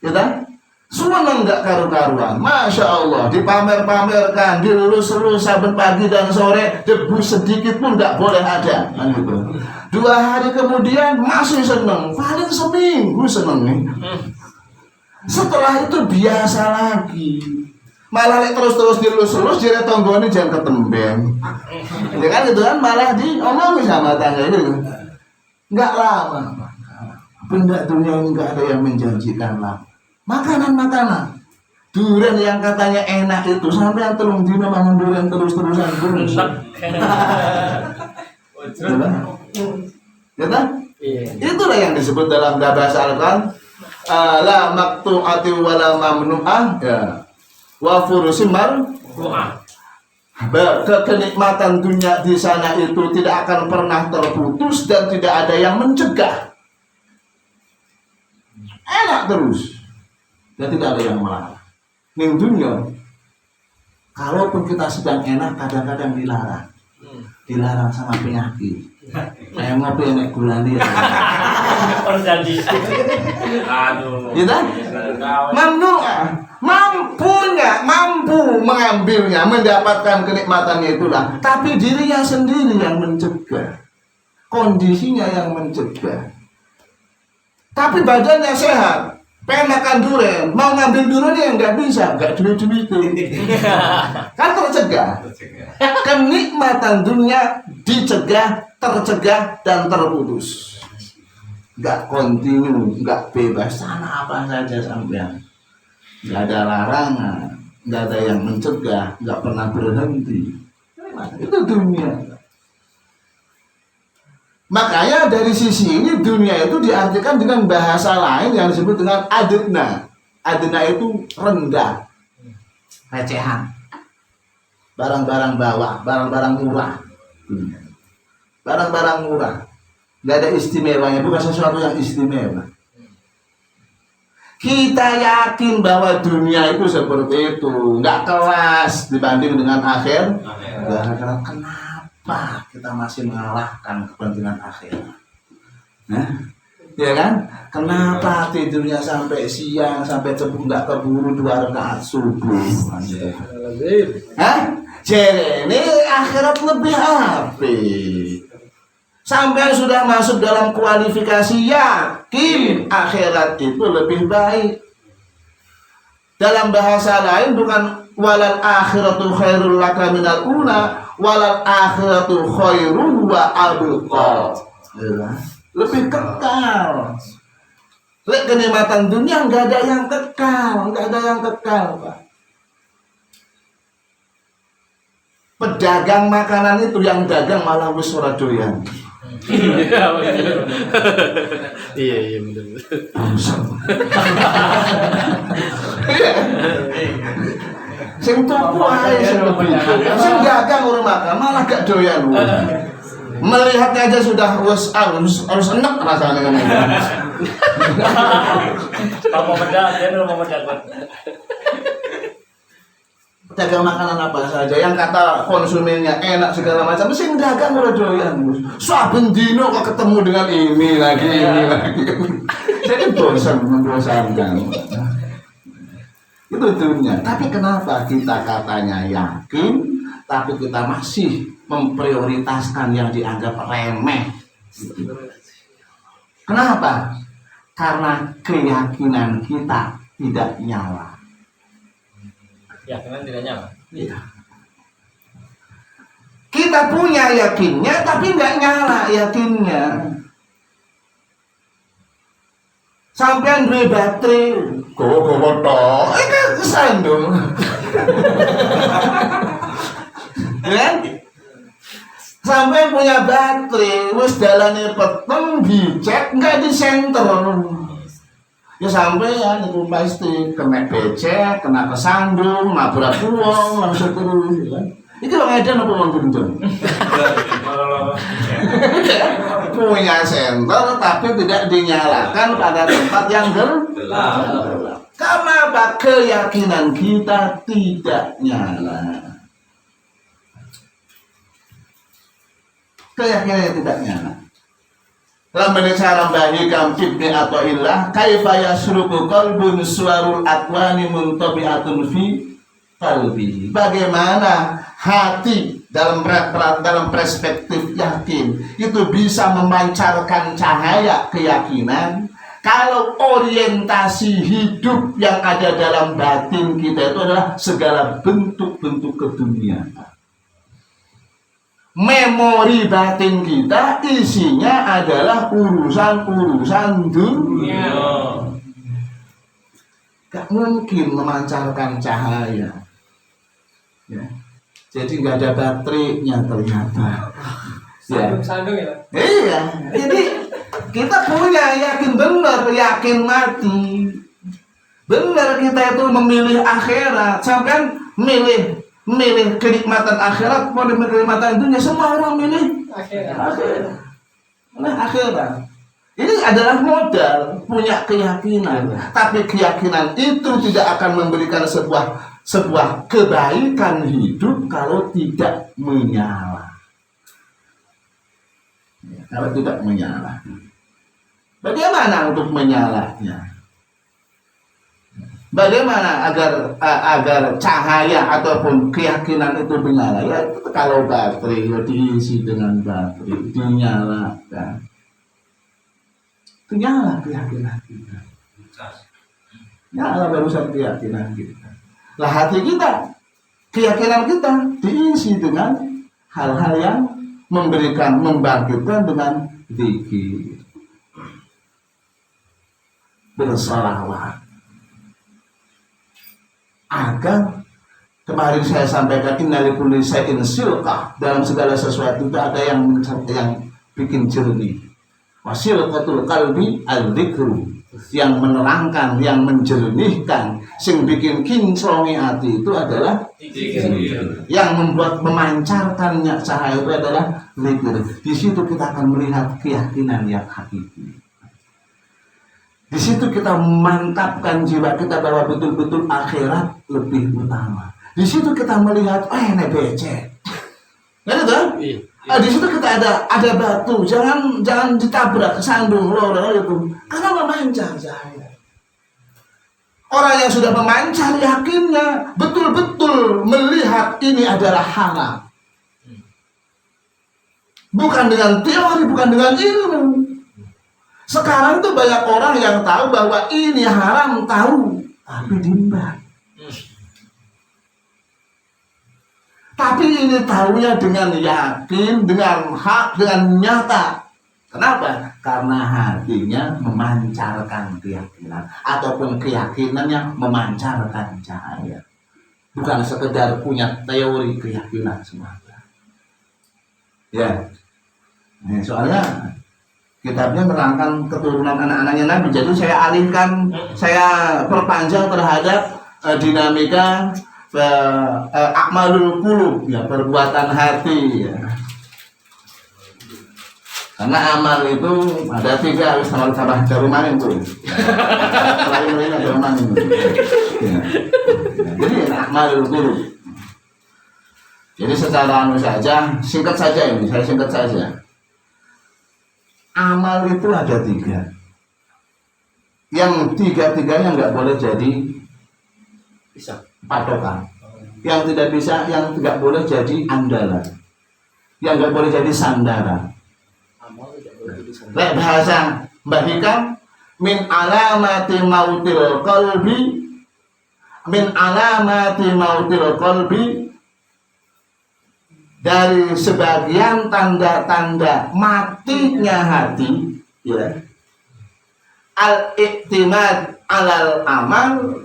gitu? Seneng nggak karu-karuan, masya Allah, dipamer-pamerkan, dilus-lus saben pagi dan sore, debu sedikit pun nggak boleh ada, kan gitu. 2 hari kemudian masih seneng, paling seminggu seneng nih. Setelah itu biasa lagi, malah terus-terus dilus-lus, jadi tonggone jangan ketemben, ya kan gitu kan, malah diomongin sama tangga itu, nggak lama, benda dunia ini nggak ada yang menjanjikan lah. Makanan-makanan durian yang katanya enak itu sampai yang telung dino mangan durian terus-terusan itulah yang disebut dalam bahasa Al-Quran la maqtu'ati wala mamnu'ah ya wa furusimar kenikmatan dunia di sana itu tidak akan pernah terputus dan tidak ada yang mencegah, enak terus. Dan tidak ada yang melarang. Ning dunia, kalaupun kita sedang enak, kadang-kadang dilarang. Dilarang sama penyakit. Kayak ngopi enak gula dia. Terjadi. Aduh. Gitu? Mamnu'ah. Mampu mengambilnya, mendapatkan kenikmatannya itulah, tapi dirinya sendiri yang mencegah, kondisinya yang mencegah. Tapi badannya sehat, pengen makan durian, mau ngambil durian nggak bisa, nggak duit-duit itu. Kan tercegah. Kenikmatan dunia dicegah, tercegah, dan terputus. Nggak kontinu, nggak bebas, sana apa saja sampean. Nggak ada larangan, nggak ada yang mencegah, nggak pernah berhenti. Itu dunia. Makanya dari sisi ini dunia itu diartikan dengan bahasa lain yang disebut dengan adna. Adna itu rendah, recehan, barang-barang bawah, barang-barang murah, barang-barang murah, nggak ada istimewanya, bukan sesuatu yang istimewa. Kita yakin bahwa dunia itu seperti itu, nggak kelas dibanding dengan akhir. Kenapa kita masih mengalahkan kepentingan akhirat? Nah, ya kan? Kenapa tidurnya sampai siang, sampai nggak keburu 2 rakaat subuh? Hah? Jadi ini akhirat lebih apik. Sampai sudah masuk dalam kualifikasi yakin akhirat itu lebih baik. Dalam bahasa lain bukan walal akhiratu khairul laka minal ula, walal akhiratu khairun wa abqa. Lebih kekal. Kenikmatan dunia nggak ada yang kekal, nggak ada yang kekal, Pak. Pedagang makanan itu yang dagang malah wis ora doyan. Iya benar. Sing tuku ae sing dagang urung makan malah gak doyan. Melihatnya aja sudah harus enak rasanya ngene. Mau medak, dia mau medak. Dagang makanan apa saja yang kata konsumennya enak segala macam, sing dagang ora doyan. Saben dino kok ketemu dengan ini lagi. Jadi bosan, membosankan. Itu dunia. Tapi kenapa kita katanya yakin, tapi kita masih memprioritaskan yang dianggap remeh? Kenapa? Karena keyakinan kita tidak nyala. Keyakinan tidak nyala. Iya. Kita punya yakinnya, tapi nggak nyala yakinnya. Sampean duwe baterai, gowo-gowo tok, kan kesandung. Kan? Sampai punya baterai, wis dalane peteng dicek nggak di senter. Ya sampean itu pasti kena becek, kena kesandung, nabrak wong, langsung terus kan. Iki wong edan apa wong gendong? Punya senter tapi tidak dinyalakan pada tempat yang gelap. Kenapa keyakinan kita tidak nyala? Keyakinan tidak nyala. Dalam cara bagi kamtibni atau ilah, kaifa yasruku qalbun suarul akwani muntabi'atun fi qalbi. Bagaimana hati dalam perspektif yakin itu bisa memancarkan cahaya keyakinan kalau orientasi hidup yang ada dalam batin kita itu adalah segala bentuk-bentuk keduniaan. Memori batin kita isinya adalah urusan-urusan dunia. Gak mungkin memancarkan cahaya. Ya. Jadi nggak ada baterainya ternyata. Sandung ya. Iya. Jadi kita punya yakin benar, yakin mati. Benar kita itu memilih akhirat. Sampai milih kenikmatan akhirat, mau kenikmatan dunia, semua orang milih akhirat. Nah, akhirat. Ini adalah modal, punya keyakinan. Tapi keyakinan itu tidak akan memberikan sebuah kebaikan hidup kalau tidak menyala. Kalau tidak menyala. Bagaimana untuk menyalanya? Bagaimana agar cahaya ataupun keyakinan itu menyala? Ya kalau baterai ya diisi dengan baterai, dinyalakan, itu nyala keyakinan kita. Nyala barusan keyakinan kita. Lah hati kita, keyakinan kita diisi dengan hal-hal yang membangkitkan dengan zikir, bersalawat. Agar kemarin saya sampaikan innalikulli syai'in silqah, dalam segala sesuatu itu ada yang bikin jernih. Wasilqatul qalbi al-dzikru, yang menerangkan, yang menjernihkan, sing bikin kinclongi hati itu adalah zikir. Yang membuat memancarkannya cahaya itu adalah zikir. Di situ kita akan melihat keyakinan yang hakiki. Di situ kita memantapkan jiwa kita bahwa betul-betul akhirat lebih utama. Di situ kita melihat, ini becek. Ngerti kan? Di situ kita ada batu, jangan ditabrak, kesandung lorong itu, karena memancar cahaya. Orang yang sudah memancar yakinnya betul-betul melihat ini adalah haram. Bukan dengan teori, bukan dengan ilmu. Sekarang tuh banyak orang yang tahu bahwa ini haram, tahu, tapi nimba. Tapi ini tahunya dengan yakin, dengan hak, dengan nyata. Kenapa? Karena hatinya memancarkan keyakinan, ataupun keyakinan yang memancarkan cahaya. Bukan sekedar punya teori keyakinan semata. Ya, soalnya kitabnya menerangkan keturunan anak-anaknya Nabi. Jadi saya alihkan, saya perpanjang terhadap dinamika akmalul qulub, ya, perbuatan hati, ya. Karena amal itu ada 3, harus sama dari mana itu? Lain dari mana itu? Ya. Jadi akmalul qulub. Jadi secara saja, singkat saja ini, saya singkat saja. Amal itu ada 3. Yang 3-tiganya nggak boleh jadi bisa patokan. Yang tidak bisa, yang tidak boleh jadi andalan. Yang nggak boleh jadi sandaran. Bahasa Mbak Hikam, min alamati mautil qalbi, min alamati mautil qalbi, dari sebagian tanda-tanda matinya hati, ya, al-i'timad alal amal,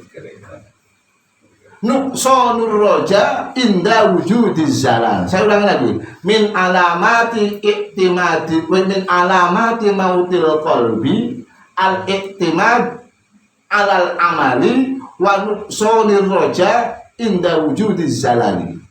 nuqsanur roja inda wujudiz zalal. Saya ulangi lagi, min alamati i'timadi wa min alamati mautil qalbi al-i'timad alal amali wa nuqsanir roja inda wujudiz zalali.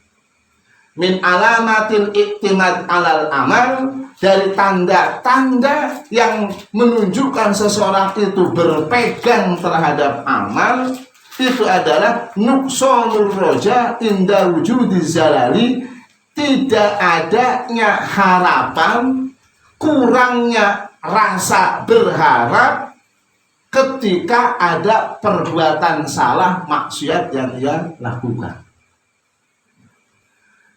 Min alamatil iktimad alal amal, dari tanda-tanda yang menunjukkan seseorang itu berpegang terhadap amal, itu adalah nuqsanur roja inda wujudiz zalali, tidak adanya harapan, kurangnya rasa berharap ketika ada perbuatan salah maksiat yang ia lakukan.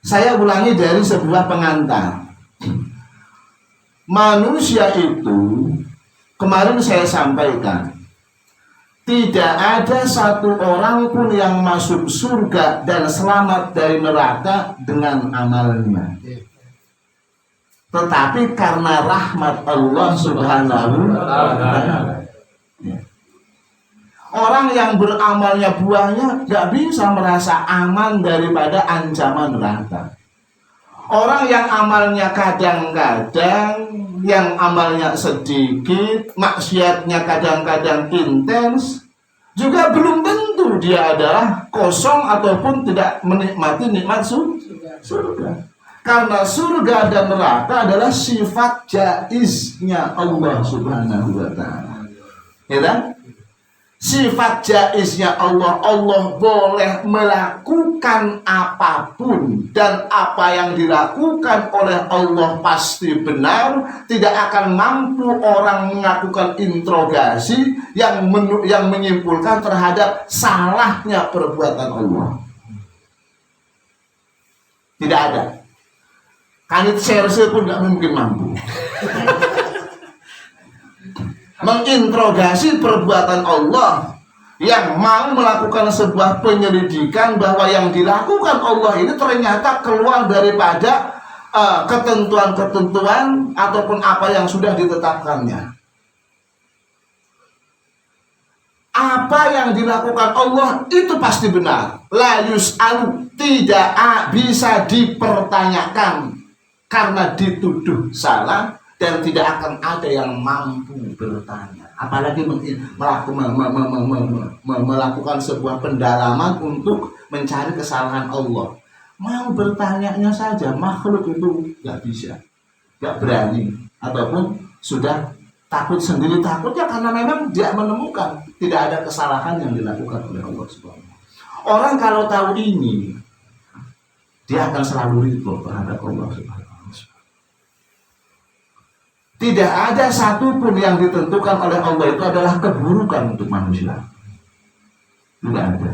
Saya ulangi dari sebuah pengantar. Manusia itu, kemarin saya sampaikan, tidak ada satu orang pun yang masuk surga dan selamat dari neraka dengan amalnya. Tetapi karena rahmat Allah Subhanahu wa ta'ala. Orang yang beramalnya buahnya gak bisa merasa aman daripada ancaman neraka. Orang yang amalnya kadang-kadang, yang amalnya sedikit, maksiatnya kadang-kadang intens, juga belum tentu dia adalah kosong ataupun tidak menikmati nikmat surga. Karena surga dan neraka adalah sifat jaiznya Allah Subhanahu wa ta'ala. Ya kan? sifat jaiznya Allah. Allah boleh melakukan apapun, dan apa yang dilakukan oleh Allah pasti benar. Tidak akan mampu orang melakukan interogasi yang menyimpulkan terhadap salahnya perbuatan Allah. Tidak ada. Kanit serse pun nggak mungkin mampu menginterogasi perbuatan Allah yang mau melakukan sebuah penyelidikan bahwa yang dilakukan Allah ini ternyata keluar daripada ketentuan-ketentuan ataupun apa yang sudah ditetapkannya. Apa yang dilakukan Allah itu pasti benar. La yus'alu, tidak bisa dipertanyakan karena dituduh salah, dan tidak akan ada yang mampu bertanya. Apalagi melakukan sebuah pendalaman untuk mencari kesalahan Allah. Mau bertanya-nya saja, makhluk itu nggak bisa, nggak berani, ataupun sudah takut sendiri. Takutnya karena memang dia menemukan tidak ada kesalahan yang dilakukan oleh Allah Subhanahu. Orang kalau tahu ini, dia akan selalu ridho terhadap Allah Subhanahu. Tidak ada satupun yang ditentukan oleh Allah itu adalah keburukan untuk manusia. Tidak ada.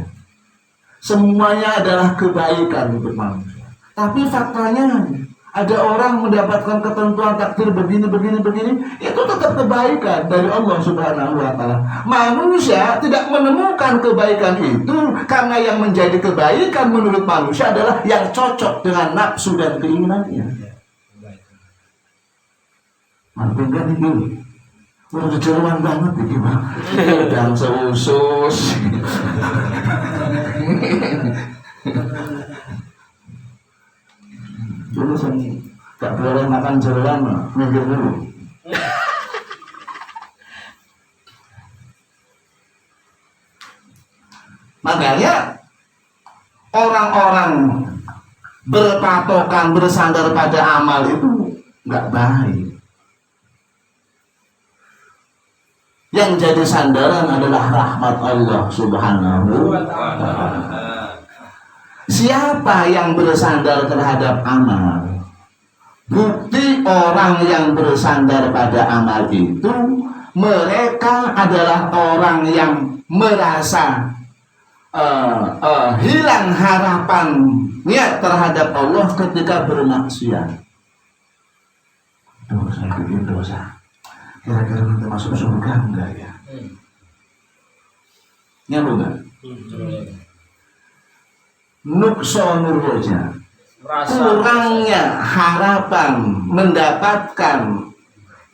Semuanya adalah kebaikan untuk manusia. Tapi faktanya ada orang mendapatkan ketentuan takdir begini, itu tetap kebaikan dari Allah Subhanahu wa Ta'ala. Manusia tidak menemukan kebaikan itu karena yang menjadi kebaikan menurut manusia adalah yang cocok dengan nafsu dan keinginannya. Mampu kan itu? Udah jeruan banget ini Bang. Dan seusus. Dulu saya gak boleh makan jeruan, mikir dulu. Makanya orang-orang berpatokan, bersandar pada amal itu gak baik. Yang jadi sandaran adalah rahmat Allah Subhanahu wa Ta'ala. Siapa yang bersandar terhadap amal? Bukti orang yang bersandar pada amal itu, mereka adalah orang yang merasa hilang harapannya terhadap Allah ketika bermaksiat. Dosa bikin dosa. Kira-kira nanti masuk surga enggak ya? Nyambung enggak? Nuksonur roja, kurangnya harapan mendapatkan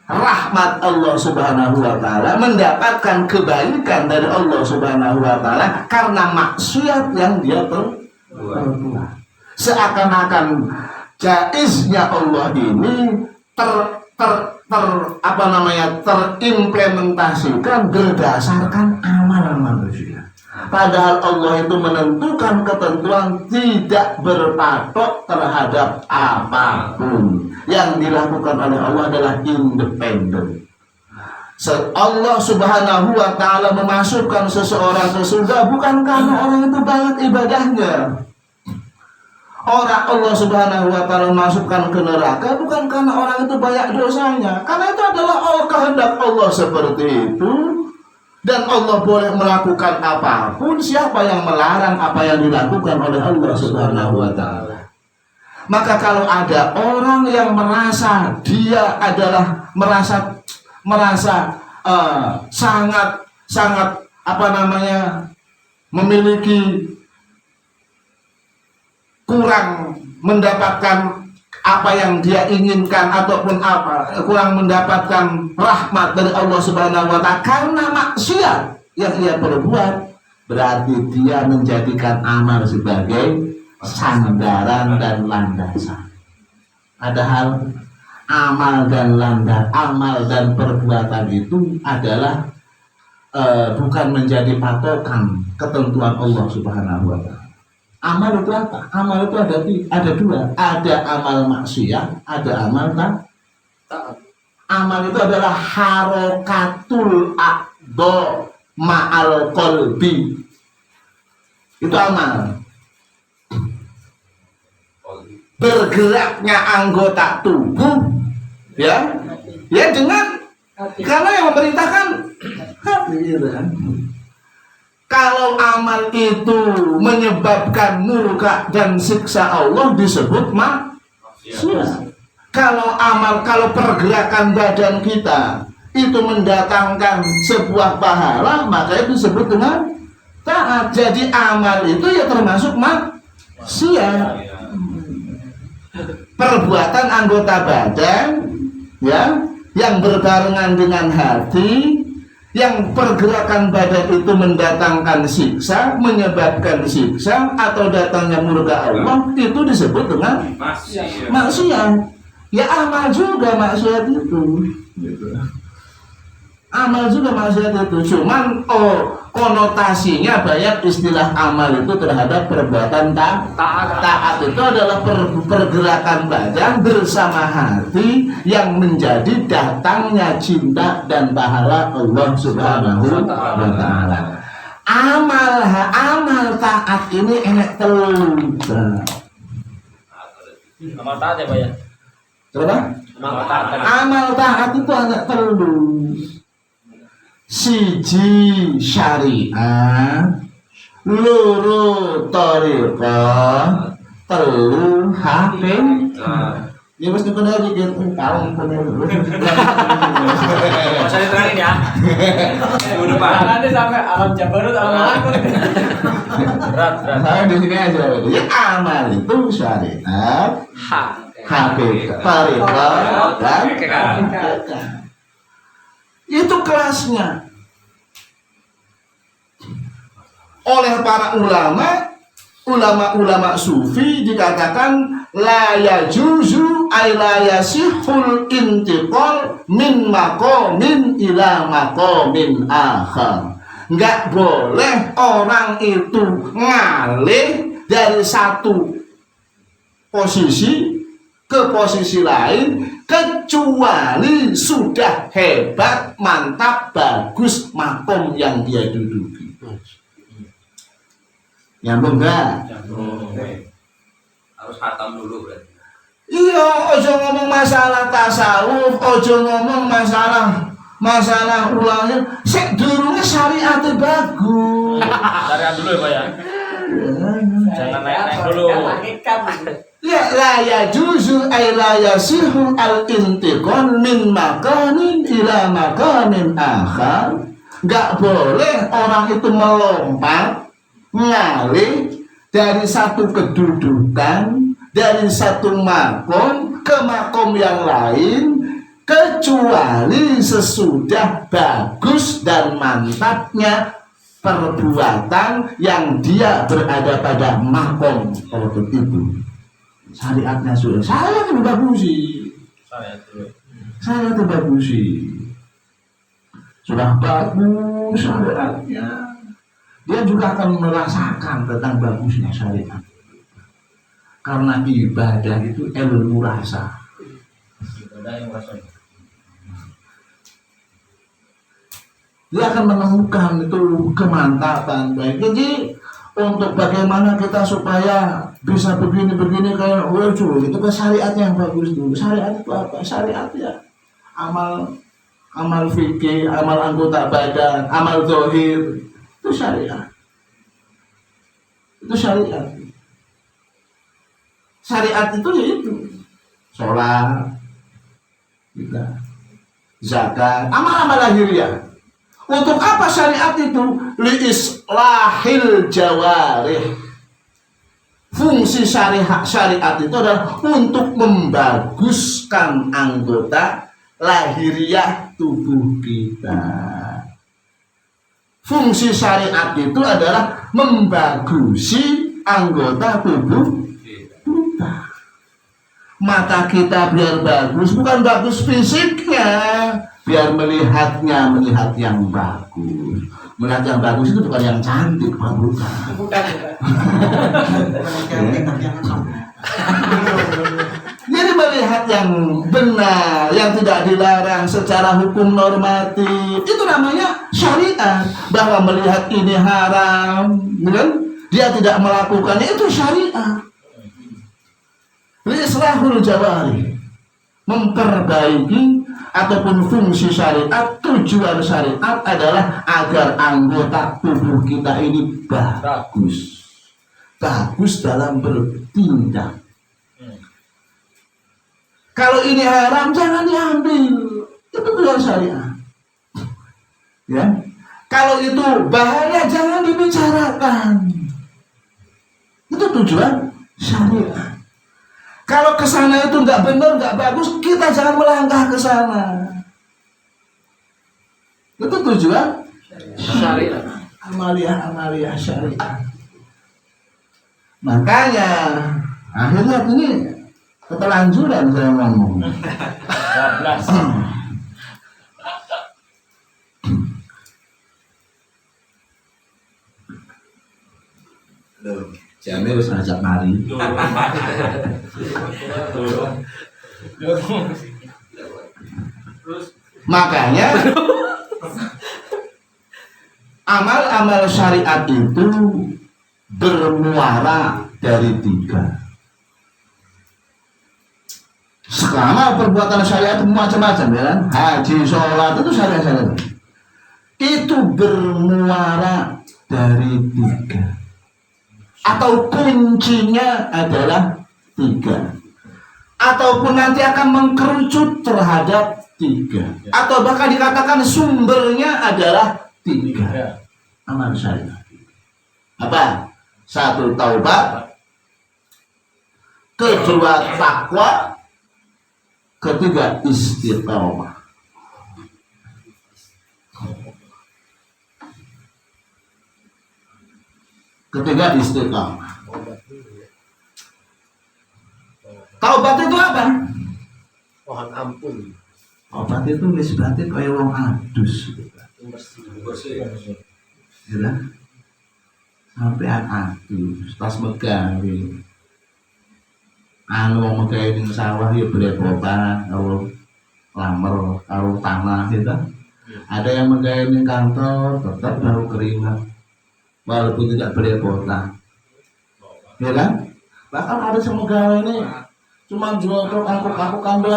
rahmat Allah Subhanahu wa Ta'ala, mendapatkan kebaikan dari Allah Subhanahu wa Ta'ala karena maksiat yang dia perbuat. Seakan-akan jaiznya Allah ini terimplementasikan berdasarkan amalan manusia. Padahal Allah itu menentukan ketentuan tidak berpatok terhadap apapun. Yang dilakukan oleh Allah adalah independen. Allah Subhanahu wa Ta'ala memasukkan seseorang ke surga bukan karena orang itu banyak ibadahnya. Orang Allah Subhanahu wa Ta'ala masukkan ke neraka bukan karena orang itu banyak dosanya, karena itu adalah kehendak Allah seperti itu. Dan Allah boleh melakukan apapun. Siapa yang melarang apa yang dilakukan oleh Allah Subhanahu wa Ta'ala? Maka kalau ada orang yang merasa dia adalah sangat memiliki kurang mendapatkan apa yang dia inginkan ataupun kurang mendapatkan rahmat dari Allah Subhanahu wa Ta'ala karena maksiat yang ia perbuat, berarti dia menjadikan amal sebagai sandaran dan landasan. Padahal amal dan perbuatan itu adalah bukan menjadi patokan ketentuan Allah Subhanahu wa Ta'ala. Amal itu apa? Amal itu ada dua. Ada amal maksiat, ada amal taat. Amal itu adalah harokatul aqdo ma'al qalbi. Itu amal. Bergeraknya anggota tubuh ya dengan karena yang memerintahkan hati. Kalau amal itu menyebabkan murka dan siksa Allah disebut maksiat. Kalau pergerakan badan kita itu mendatangkan sebuah pahala, maka itu disebut dengan taat. Jadi amal itu ya termasuk maksiat. Perbuatan anggota badan ya yang berbarengan dengan hati, yang pergerakan badan itu mendatangkan siksa, menyebabkan siksa atau datangnya murka Allah, itu disebut dengan maksiat. Ya amal juga maksiat itu gitu. Amal juga maksiat itu, cuman konotasinya banyak istilah amal itu terhadap perbuatan taat itu adalah pergerakan badan bersama hati yang menjadi datangnya cinta dan pahala Allah Subhanahu wa taala. Amal taat ini enak telu. Amal taat ya Pak ya? Coba? Amal taat itu enak telu. Siji syariah, loro thariqah, telu hakim. Ya mesti kena dikit tahun kena. Masa diterangin ya. Minggu depan. Nanti sampai alam Jabarut, alam Malakut. Berat. Saya di sini aja. Ya amal itu syariat, hakim, thariqah, dan hakikat. Itu kelasnya. Oleh para ulama sufi dikatakan la yajuzu ay la yasihul intiqal min maqamin ila maqamin akhar. Enggak boleh orang itu ngalih dari satu posisi ke posisi lain kecuali sudah hebat, mantap, bagus makom yang dia duduki. Nyambung enggak? Harus khatam dulu berarti. Iya, ojo ngomong masalah tasawuf, ojo ngomong masalah ulangnya. Sek durungnya syariatnya bagus. Syariat dulu ya Pak ya. Jangan naik-naik dulu. Ya la yajuzu ay la yasihu al intiqal min makanin ila makanin akhar. Enggak boleh orang itu melompat ngalih dari satu kedudukan, dari satu makom ke makom yang lain kecuali sesudah bagus dan mantapnya perbuatan yang dia berada pada makom itu. Syariatnya sudah saya yang bagusi, saya yang bagusi, sudah bagus syariatnya, dia juga akan merasakan tentang bagusnya syariat karena ibadah itu ilmu rasa. Dia akan menemukan itu kemantapan baik. Jadi untuk bagaimana kita supaya bisa begini kayak lucu itu ke syariatnya yang bagus dulu. Syariat itu apa? Syariat ya amal fikih, amal anggota badan, amal zahir itu syariat. Itu syariat. Syariat itu ya itu sholat, zakat, amal-amal lahiriah. Untuk apa syariat itu? Liislahil jawarih. Fungsi syariat itu adalah untuk membaguskan anggota lahiriah tubuh kita. Fungsi syariat itu adalah membagusi anggota tubuh kita. Mata kita biar bagus, bukan bagus fisiknya, biar melihat yang bagus. Melihat yang bagus itu bukan yang cantik, bukan. Jadi melihat yang benar, yang tidak dilarang secara hukum normatif, itu namanya syariat. syariat. Bahwa melihat ini haram, kan? Dia tidak melakukannya, itu syariat. Islahul jawari, memperbaiki ataupun fungsi syariat. Tujuan syariat adalah agar anggota tubuh kita ini bagus dalam bertindak. Kalau ini haram jangan diambil, itu tujuan syariat. Ya, kalau itu bahaya jangan dibicarakan, itu tujuan syariat. Kalau ke sana itu nggak benar, nggak bagus, kita jangan melangkah ke sana. Itu tujuan Syariat. Amalia syariat. Makanya akhirnya ini keterlanjuran saya ngomong. 12. Loh, Jamil harus ngajak mari. Makanya amal-amal syariat itu bermuara dari 3. Selama perbuatan syariat itu macam-macam ya kan? Haji, sholat itu syariat. Itu bermuara dari 3. Atau kuncinya adalah 3. Ataupun nanti akan mengkerucut terhadap 3. Atau bahkan dikatakan sumbernya adalah 3. Amal syariat. Apa? 1 taubat, 2 takwa, 3 istiqamah. Ketiga istiqamah. Taubat itu apa? Mohon ampun. Taubat itu nisbatnya kayak wong adus. Ya, sampai adus, pas megawe. Wong megawe ning sawah ya belepotan karo lamer karo tanah gitu. Ada yang megawe ning kantor tetap baru keringat. Walaupun tidak belepotan. Ya kan? Bahkan ada yang megawe ini cuma jual truk angkut kambing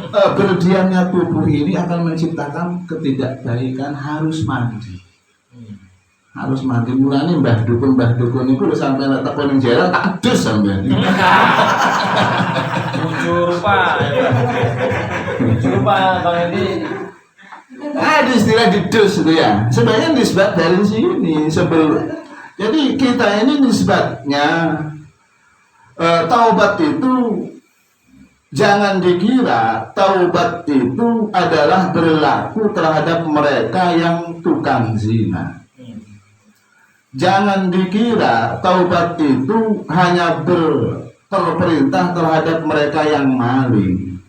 tetap berdiamnya tubuh ini akan menciptakan ketidakbaikan. Harus mandi. Harus mandi. Mulanya mbah dukun itu udah sampai letak ning jalan tak adus sampai. Jujur Pak Bang Edi. Ada istilah didus itu ya. Sebenarnya nisbat dari sini sebelum. Jadi kita ini nisbatnya taubat itu jangan dikira taubat itu adalah berlaku terhadap mereka yang tukang zina. Jangan dikira taubat itu hanya terperintah terhadap mereka yang maling.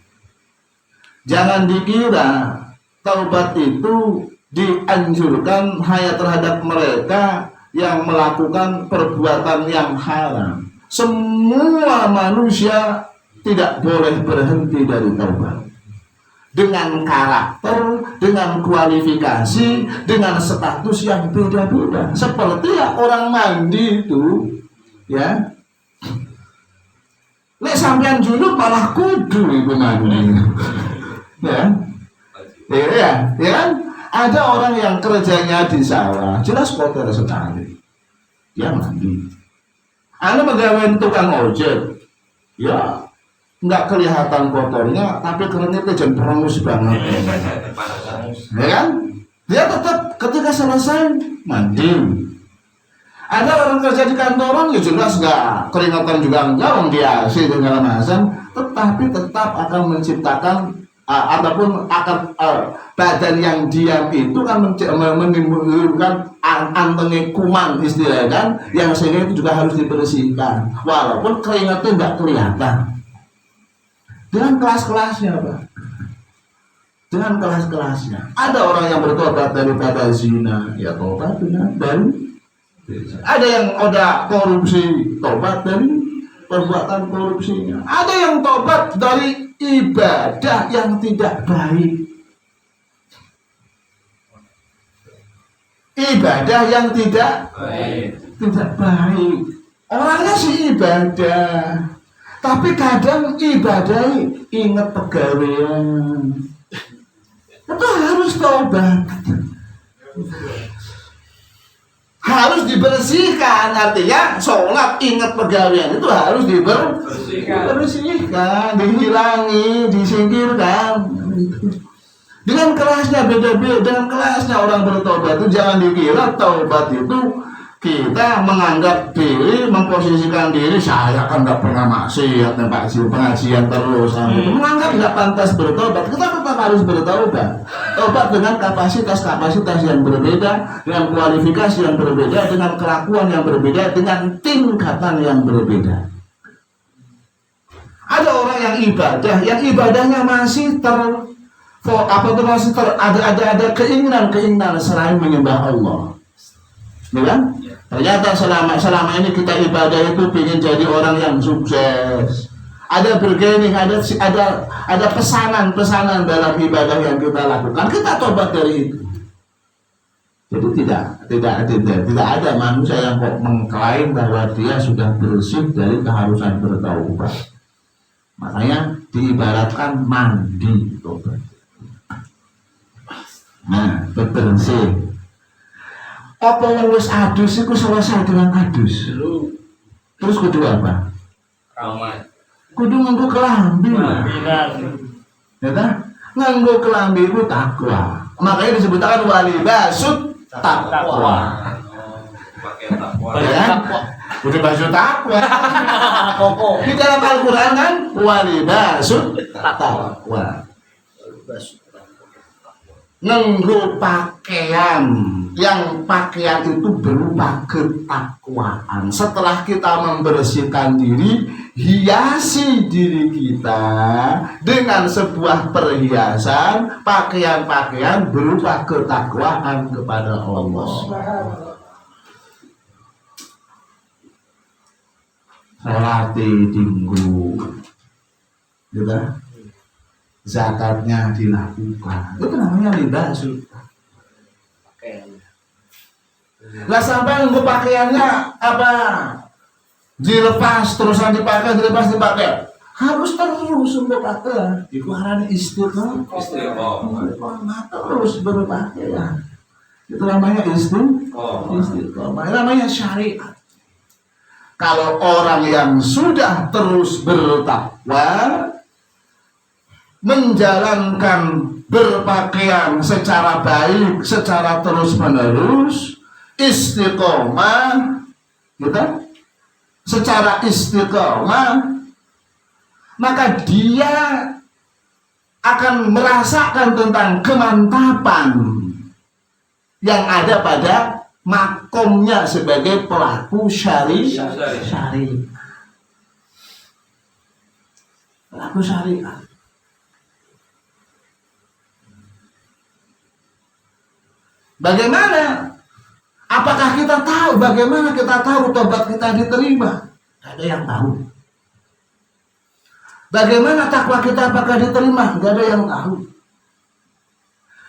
Jangan dikira taubat itu dianjurkan hanya terhadap mereka yang melakukan perbuatan yang haram. Semua manusia tidak boleh berhenti dari taubat. Dengan karakter, dengan kualifikasi, dengan status yang beda-beda. Seperti ya orang mandi itu, ya. Nek sampean junub malah kudu iku mandi. Ya. Ya kan? Ada orang yang kerjanya di sawah, jelas kotor sekali. Dia mandi. Anda pegawai tukang ojek, ya nggak kelihatan kotornya, tapi keringetnya jadi perengus banget. Ya kan? Dia tetap ketika selesai mandi. Ada orang kerja di kantoran, ya jelas nggak keringatan juga enggak, orang dia AC segala macam, tetapi tetap akan menciptakan ataupun akan badan yang diam itu kan menimbulkan antenge kuman istilahnya kan, yang sehingga itu juga harus dibersihkan walaupun keringatnya nggak kelihatan. Dengan kelas-kelasnya Pak, dengan kelas-kelasnya. Ada orang yang bertobat daripada zina, ya tobat dengan baru. Ada yang udah korupsi, tobat dari perbuatan korupsinya. Ada yang tobat dari ibadah yang tidak baik. ibadah yang tidak Baik. baik. Orangnya sih ibadah, tapi kadang ibadah ingat pegawaian. Itu harus tobat. Harus dibersihkan, artinya sholat ingat pegawaian itu harus dibersihkan, dihilangi, disingkirkan. Dengan kelasnya beda-beda, dengan kelasnya orang bertobat itu jangan dikira taubat itu kita menganggap diri, memposisikan diri, saya kan nggak pernah maksiat, pengajian terus, menganggap nggak pantas bertobat. Kita tetap harus bertobat. Tobat dengan kapasitas yang berbeda, dengan kualifikasi yang berbeda, dengan kelakuan yang berbeda, dengan tingkatan yang berbeda. Ada orang yang ibadahnya masih ada keinginan selain menyembah Allah. Ya kan? Ternyata selama ini kita ibadah itu ingin jadi orang yang sukses. Ada bergening, ada pesanan dalam ibadah yang kita lakukan. Kita tobat dari itu. Jadi tidak ada manusia yang kok mengklaim bahwa dia sudah bersih dari keharusan bertaubat. Makanya diibaratkan mandi tobat. Nah, bersih. Apa yang wis adus itu selesai dengan adus. Terus kudu apa? Rahmat. Kudu nganggo kelambi. Ya ta? Nganggo kelambi itu takwa. Makanya disebutkan wali basut takwa. Pakai takwa. Ya kan? Kudu basut takwa. Di dalam Al-Qur'an kan wali basut takwa. Nganggo pakaian, yang pakaian itu berupa ketakwaan. Setelah kita membersihkan diri, hiasi diri kita dengan sebuah perhiasan, pakaian-pakaian berupa ketakwaan kepada Allah. Salati dinggu, gitu. Zakatnya dilakukan, itu namanya libasul. Lah sampai nunggu pakaiannya apa? Dilepas terusan dipakai, harus terus untuk pakai. Itu arane istiqomah. Terus berpakaian. Itu namanya istiqomah. Itu namanya syariat. Kalau orang yang sudah terus bertakwa, menjalankan berpakaian secara baik, secara terus-menerus, istiqomah, gitu? Secara istiqomah, maka dia akan merasakan tentang kemantapan yang ada pada makomnya sebagai pelaku syariat. Pelaku syariat. Bagaimana? Apakah kita tahu? Bagaimana kita tahu tobat kita diterima? Tidak ada yang tahu. Bagaimana takwa kita apakah diterima? Tidak ada yang tahu.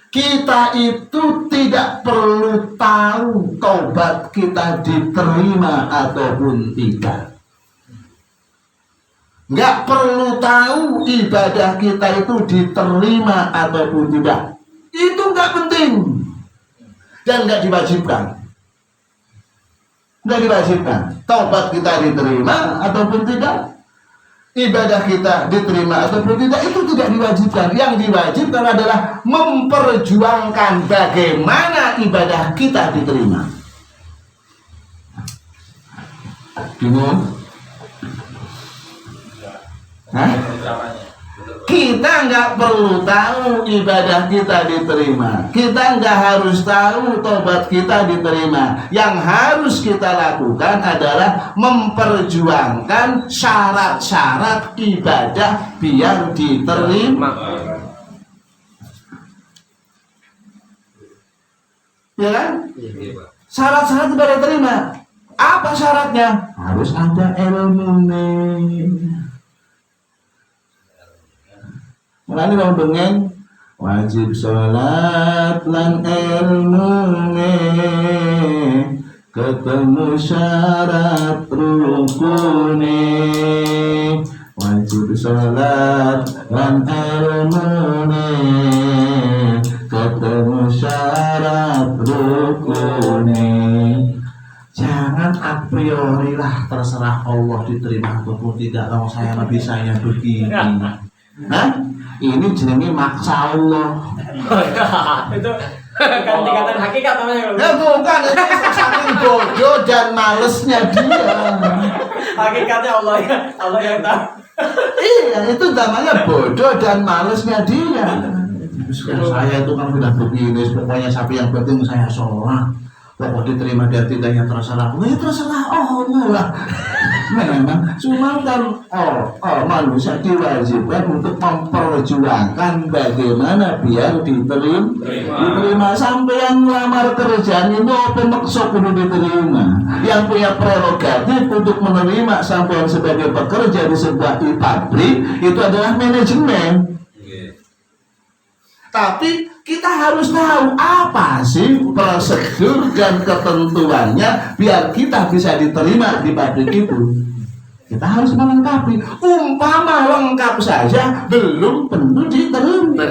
Kita itu tidak perlu tahu tobat kita diterima ataupun tidak. Nggak perlu tahu ibadah kita itu diterima ataupun tidak. Itu nggak penting. Dan nggak diwajibkan. Nggak diwajibkan. Taubat kita diterima ataupun tidak, ibadah kita diterima ataupun tidak, itu tidak diwajibkan. Yang diwajibkan adalah memperjuangkan bagaimana ibadah kita diterima. Bingung? Hah? Kita nggak perlu tahu ibadah kita diterima. Kita nggak harus tahu tobat kita diterima. Yang harus kita lakukan adalah memperjuangkan syarat-syarat ibadah biar diterima. Ya kan? Syarat-syarat ibadah diterima. Apa syaratnya? Harus ada ilmu nih. Mulane wong bengen wajib sholat lan ilmune, ketemu syarat rukune. Wajib sholat lan ilmune, ketemu syarat rukune. Jangan a priori lah, terserah Allah diterima ataupun tidak. Kalau saya lebih saya begini. Hah? Ini jenenge maksa Allah. Itu kan dikatakan hakikat namanya. Ya bukan, itu saking bodoh dan malesnya dia. Hakikatnya Allah yang tahu. Iya, itu namanya bodoh dan malesnya dia. Saya itu kan sudah begini, pokoknya sapi yang penting saya sholat. Pokok diterima dan tidaknya terserah Allah, ya terserah Allah lah. Memang cuma kan manusia diwajibkan untuk memperjuangkan bagaimana biar diterima. Sampai yang melamar kerjaan itu pemaksa perlu diterima. Yang punya prerogatif untuk menerima sampai sebagai pekerja di sebuah pabrik itu adalah manajemen. Tapi kita harus tahu apa sih prosedur dan ketentuannya biar kita bisa diterima di pabrik itu. Kita harus melengkapi. Umpama lengkap saja belum tentu diterima.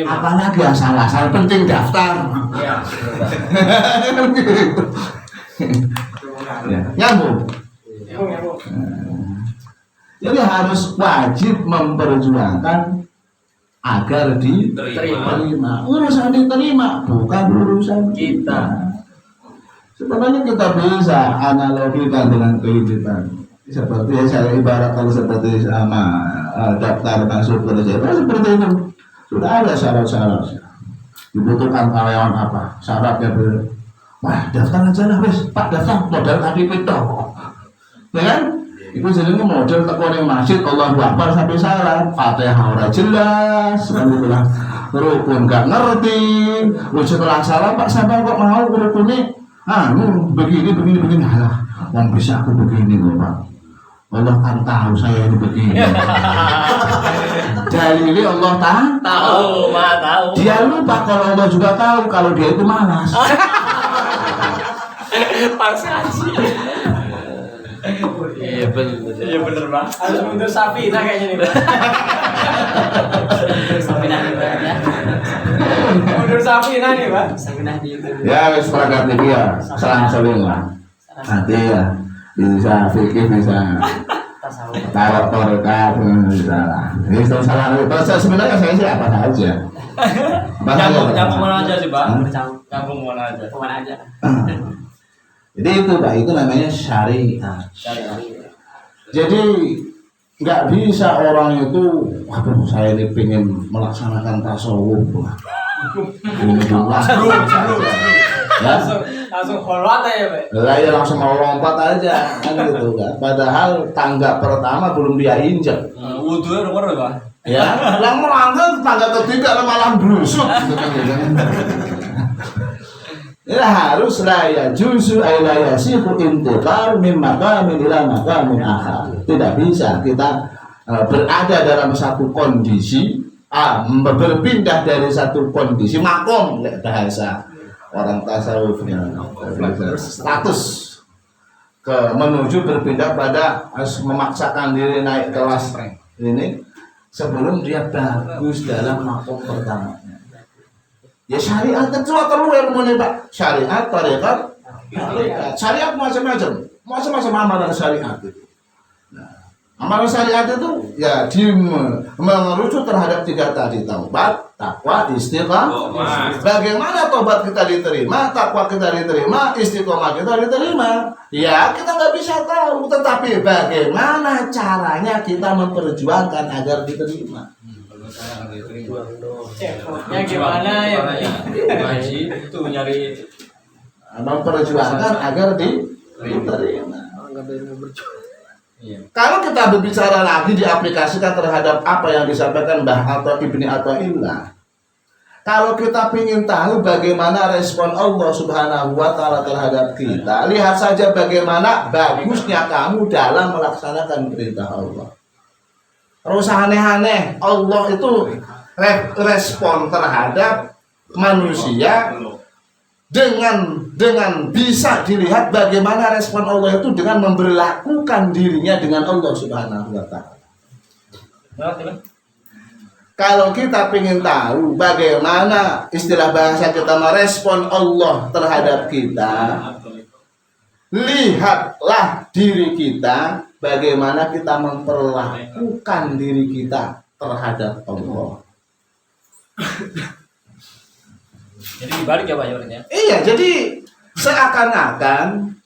Apalagi asal-asal penting daftar. Iya. Nyambung. Jadi harus wajib memperjuangkan agar diterima. Urusan diterima bukan urusan kita. Sebenarnya kita bisa analogikan dengan kehidupan. Seperti saya ibarat kalau seperti sama daftar masuk kerja, seperti itu. Sudah ada syarat-syarat. Dibutuhkan karyawan apa? Syaratnya wah daftar aja lah wes, Pak daftar modal KTP toh. Ya kan? Itu jadinya model tekon yang masjid Allahu Akbar sampai syarat, Fatihah ora jelas, kan itulah. Rukun gak ngerti. Setelah salah Pak sampai kok mau rukunnya begini. Halah, yang bisa aku begini loh Pak. Allah kan tahu saya ini begini. Dalili Allah tahu. Dia lupa kalau Allah juga tahu kalau dia itu malas. Pasasi. Iya bener Pak. Harus mundur sapi nah kayaknya nih. Sapi nah ya. Mundur sapi nah nih, Pak. Sapi nah di YouTube. Ya wis perangkat iki ya, selang-seling lah. Nanti ya bisa fikih bisa tarot bisa lah. Ini salah. Sebenarnya saya sih apa saja. Nyambung mana aja sih, Pak? Nyambung mana aja. Jadi itu Pak, itu namanya syariat. Jadi nggak bisa orang itu, waduh saya ini pengen melaksanakan tasawuf. Ini Seru. Ya. Langsung hormat aja, Pak. Lah ya langsung mau lompat aja kan gitu kan. Padahal tangga pertama belum dia injak. Wudunya udah Pak. Ya, lah melangkah tangga ketiga malah brusuk gitu kan. Ya harus ya juzu la yasifu intiqal min maqamin ila maqamin akhar. Tidak bisa kita berada dalam satu kondisi berpindah dari satu kondisi makom bahasa orang tasawufnya status menuju berpindah pada harus memaksakan diri naik kelas ini sebelum dia bagus dalam makom pertamanya. Ya syariat itu terlalu ilmu nih Pak. Syariat, tarekat, syariat macam-macam amalan syariat itu. Nah, amalan syariat itu ya merujuk terhadap 3 tadi, taubat, takwa, istiqomah. Bagaimana taubat kita diterima, takwa kita diterima, istiqomah kita diterima? Ya kita nggak bisa tahu, tetapi bagaimana caranya kita memperjuangkan agar diterima? Ya gimana ya ngaji itu nyari memperjuangkan agar diterima. Kalau kita berbicara lagi diaplikasikan terhadap apa yang disampaikan Mbah atau Ibni Athaillah, kalau kita ingin tahu bagaimana respon Allah Subhanahu wa Ta'ala terhadap kita, lihat saja bagaimana bagusnya kamu dalam melaksanakan perintah Allah. Terus aneh-aneh, Allah itu respon terhadap manusia dengan bisa dilihat bagaimana respon Allah itu dengan memberlakukan dirinya dengan Allah Subhanahu wa taala. Kalau kita ingin tahu bagaimana istilah bahasa kita merespon Allah terhadap kita, lihatlah diri kita, bagaimana kita memperlakukan diri kita terhadap Allah. Jadi dibalik ya Pak ya? Iya, jadi seakan-akan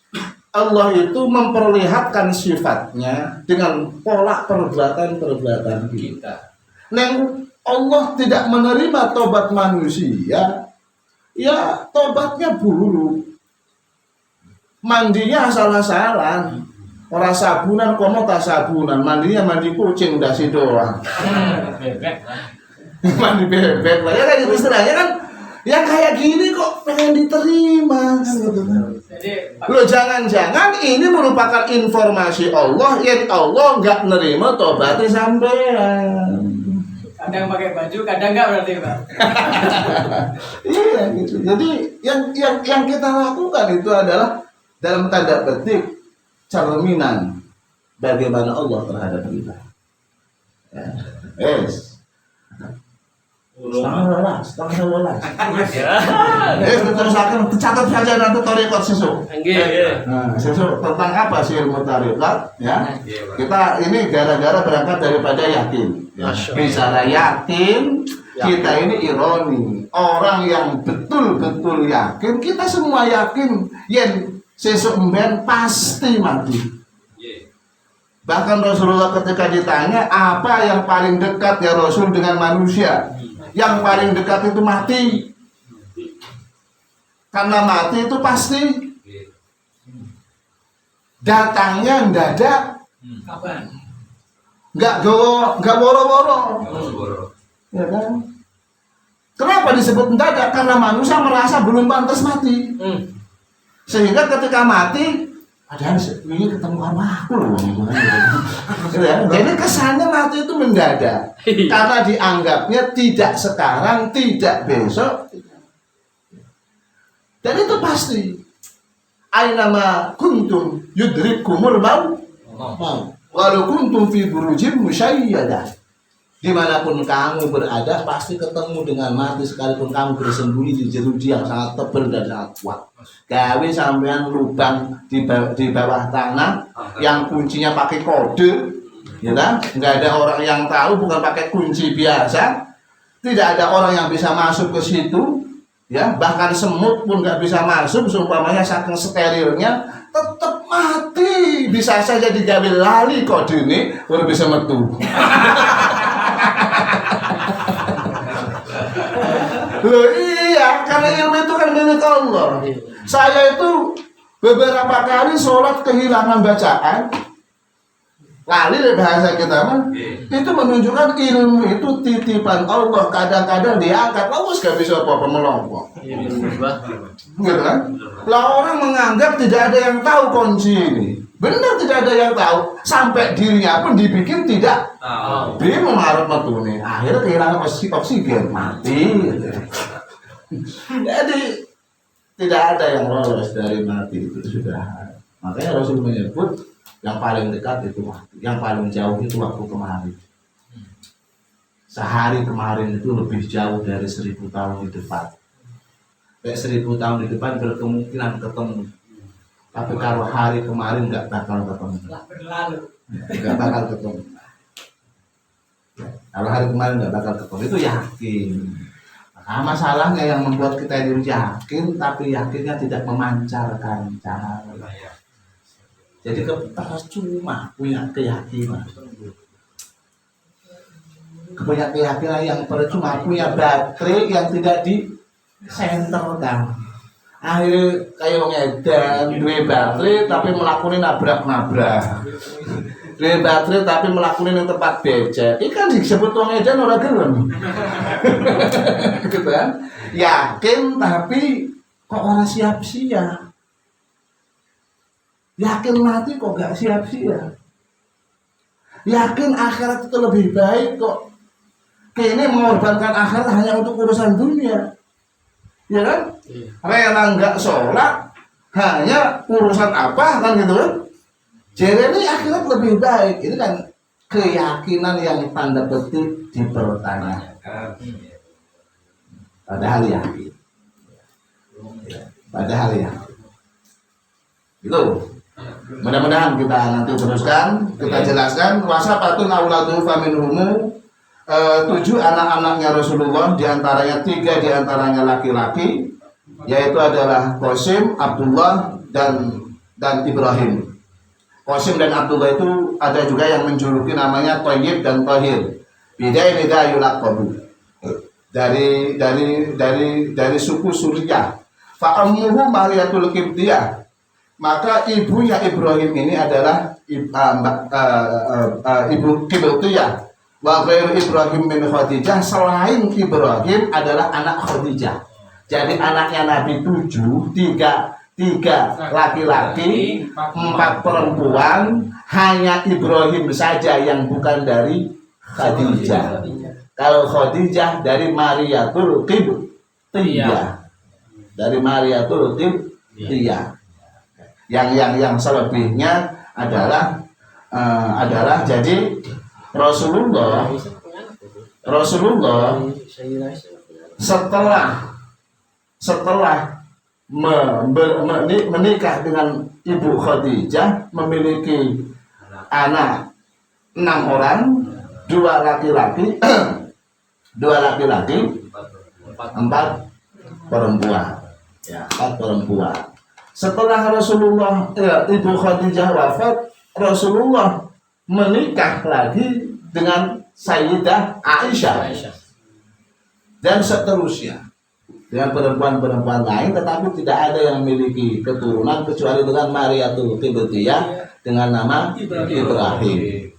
Allah itu memperlihatkan sifatnya dengan pola perbuatan-perbuatan kita. Neng Allah tidak menerima tobat manusia, ya tobatnya buruk. Mandinya asal-asalan, orang sabunan komo tak sabunan, mandinya mandi kucing dasi doang. Mandi bebek lah, ya kayak gitu istilahnya kan. Ya kayak gini kok pengen diterima kan gitu kan. Loh jangan-jangan ini merupakan informasi Allah yang Allah nggak nerima tobatnya sampean. Kadang pakai baju, kadang enggak berarti Pak. Iya gitu. Jadi yang kita lakukan itu adalah dalam tanda petik cerminan bagaimana Allah terhadap kita. Ya. Yes. Setengah welas. Terus akan catat saja nanti tarikot sesuk. Nah, sesuk tentang apa sih ilmu tarikat? Ya, kita ini gara-gara berangkat daripada yakin. Ya. Bicara yakin, kita ini ironi. Orang yang betul-betul yakin, kita semua yakin, yang sesuk mben pasti mati. Bahkan Rasulullah ketika ditanya apa yang paling dekat ya Rasul dengan manusia, yang paling dekat itu mati. Karena mati itu pasti datangnya mendadak, Kapan? nggak boro-boro, ya kan? Kenapa disebut mendadak? Karena manusia merasa belum pantas mati, sehingga ketika mati ada ini ketemu sama aku loh. Ya, jadi kesannya mati itu mendadak karena dianggapnya tidak sekarang, tidak besok, dan itu pasti. Ainama kuntum yudrikumul maut, walau kuntum fi burujin musyayyadah. Dimanapun kamu berada pasti ketemu dengan mati, sekalipun kamu bersembunyi di jeruji yang sangat tebal dan sangat kuat. Gawe sampean lubang di bawah tanah yang kuncinya pakai kode, ya kan? Nggak ada orang yang tahu, bukan pakai kunci biasa. Tidak ada orang yang bisa masuk ke situ, ya. Bahkan semut pun nggak bisa masuk, seumpamanya saking sterilnya, tetap mati. Bisa saja digawe lali kode ini, baru bisa metu. Loh iya, karena ilmu itu kan milik Allah. Saya itu beberapa kali sholat kehilangan bacaan, lali bahasa kita mah, itu menunjukkan ilmu itu titipan Allah. Kadang-kadang diangkat, lalu gak bisa apa-apa melompat. Gitu kan? Lah orang menganggap tidak ada yang tahu kunci ini. Benar tidak ada yang tahu, sampai dirinya pun dibikin tidak bingung harus metune. Akhirnya kehilangan oksigen, mati. Jadi tidak ada yang lolos dari mati, itu sudah. Makanya Rasul menyebut yang paling dekat itu waktu, yang paling jauh itu waktu kemarin. Sehari kemarin itu lebih jauh dari 1000 tahun di depan. 1000 tahun di depan berkemungkinan ketemu. Tapi kalau hari kemarin nggak bakal ketemu. Berlalu. Nggak bakal ketemu. Kalau hari kemarin nggak bakal ketemu, itu yakin. Nah, masalahnya yang membuat kita itu yakin, tapi yakinnya tidak memancarkan cahaya. Jadi percuma punya keyakinan. Punya keyakinan yang percuma, punya baterai yang tidak disenterkan. Akhirnya kayak wong edan duwe baterai tapi melakukan nabrak-nabrak. Duwe baterai tapi melakukan yang tempat becek. Iki kan disebut wong edan ora gelem. Gitu kan? Yakin tapi kok ora siap-siap. Yakin mati kok gak siap-siap. Yakin akhirat itu lebih baik kok kini mengorbankan akhirat hanya untuk urusan dunia, ya kan? Rela nggak sholat hanya urusan apa kan gitu kan? Jadi ini akhirat lebih baik. Ini kan keyakinan yang tanda petik dipertanyakan. Padahal yakin. Padahal ya. Itu. Mudah-mudahan kita nanti teruskan, kita jelaskan wasapatun auladu faminhumu 7 anak-anaknya Rasulullah, diantaranya 3 diantaranya laki-laki, yaitu adalah Qasim, Abdullah dan Ibrahim. Qasim dan Abdullah itu ada juga yang menjuluki namanya Thayyib dan Thahir. Bida yulaqabu. Dari suku Suriah. Fa ammuhu Mariyatul Qibtiyah. Maka ibunya Ibrahim ini adalah ibu Qibtiyah. Wa ghairu Ibrahim min Khadijah, selain Ibrahim adalah anak Khadijah. Jadi anaknya Nabi 7, 3 laki-laki, 4 perempuan, hanya Ibrahim saja yang bukan dari Khadijah. Kalau Khadijah dari Mariyatul Qibtiyah. Dari Mariyatul Qibtiyah. Yang selebihnya adalah jadi Rasulullah setelah menikah dengan Ibu Khadijah, memiliki anak 6 orang, 2 laki-laki, 4 perempuan. Ya, 4 perempuan. Setelah Rasulullah Ibu Khadijah wafat, Rasulullah menikah lagi dengan Sayyidah Aisyah dan seterusnya dengan perempuan-perempuan lain, tetapi tidak ada yang memiliki keturunan kecuali dengan Mariyatul Qibtiyah dengan nama Ibrahim.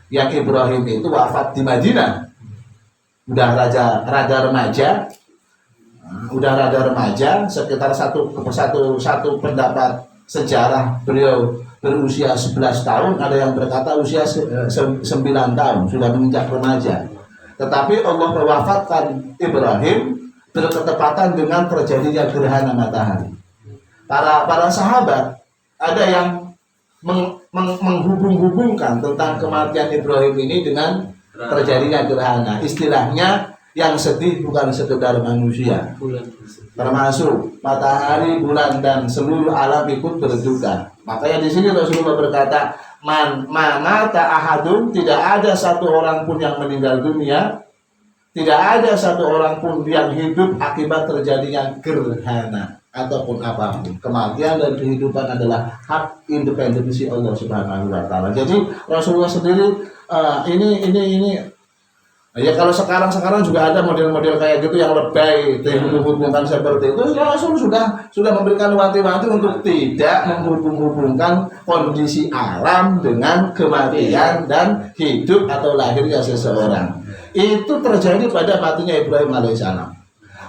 Yang Ibrahim itu wafat di Madinah, udah rada remaja, sekitar satu pendapat sejarah beliau berusia 11 tahun, ada yang berkata usia 9 tahun, sudah menginjak remaja. Tetapi Allah mewafatkan Ibrahim berketepatan dengan terjadinya gerhana matahari. Para sahabat ada yang menghubung-hubungkan tentang kematian Ibrahim ini dengan terjadinya gerhana. Istilahnya yang sedih bukan sekedar manusia, termasuk matahari, bulan, dan seluruh alam ikut berduka. Makanya di sini Rasulullah berkata, mata ahadun, tidak ada satu orang pun yang meninggal dunia, tidak ada satu orang pun yang hidup akibat terjadinya gerhana ataupun apapun. Kematian dan kehidupan adalah hak independensi Allah Subhanahu wa taala. Jadi Rasulullah sendiri ini ya, kalau sekarang juga ada model-model kayak gitu yang lebay, dihubung-hubungkan seperti itu. Rasul sudah memberikan wanti-wanti untuk tidak menghubung-hubungkan kondisi alam dengan kematian dan hidup atau lahirnya seseorang. Itu terjadi pada matinya Ibrahim alaihissalam.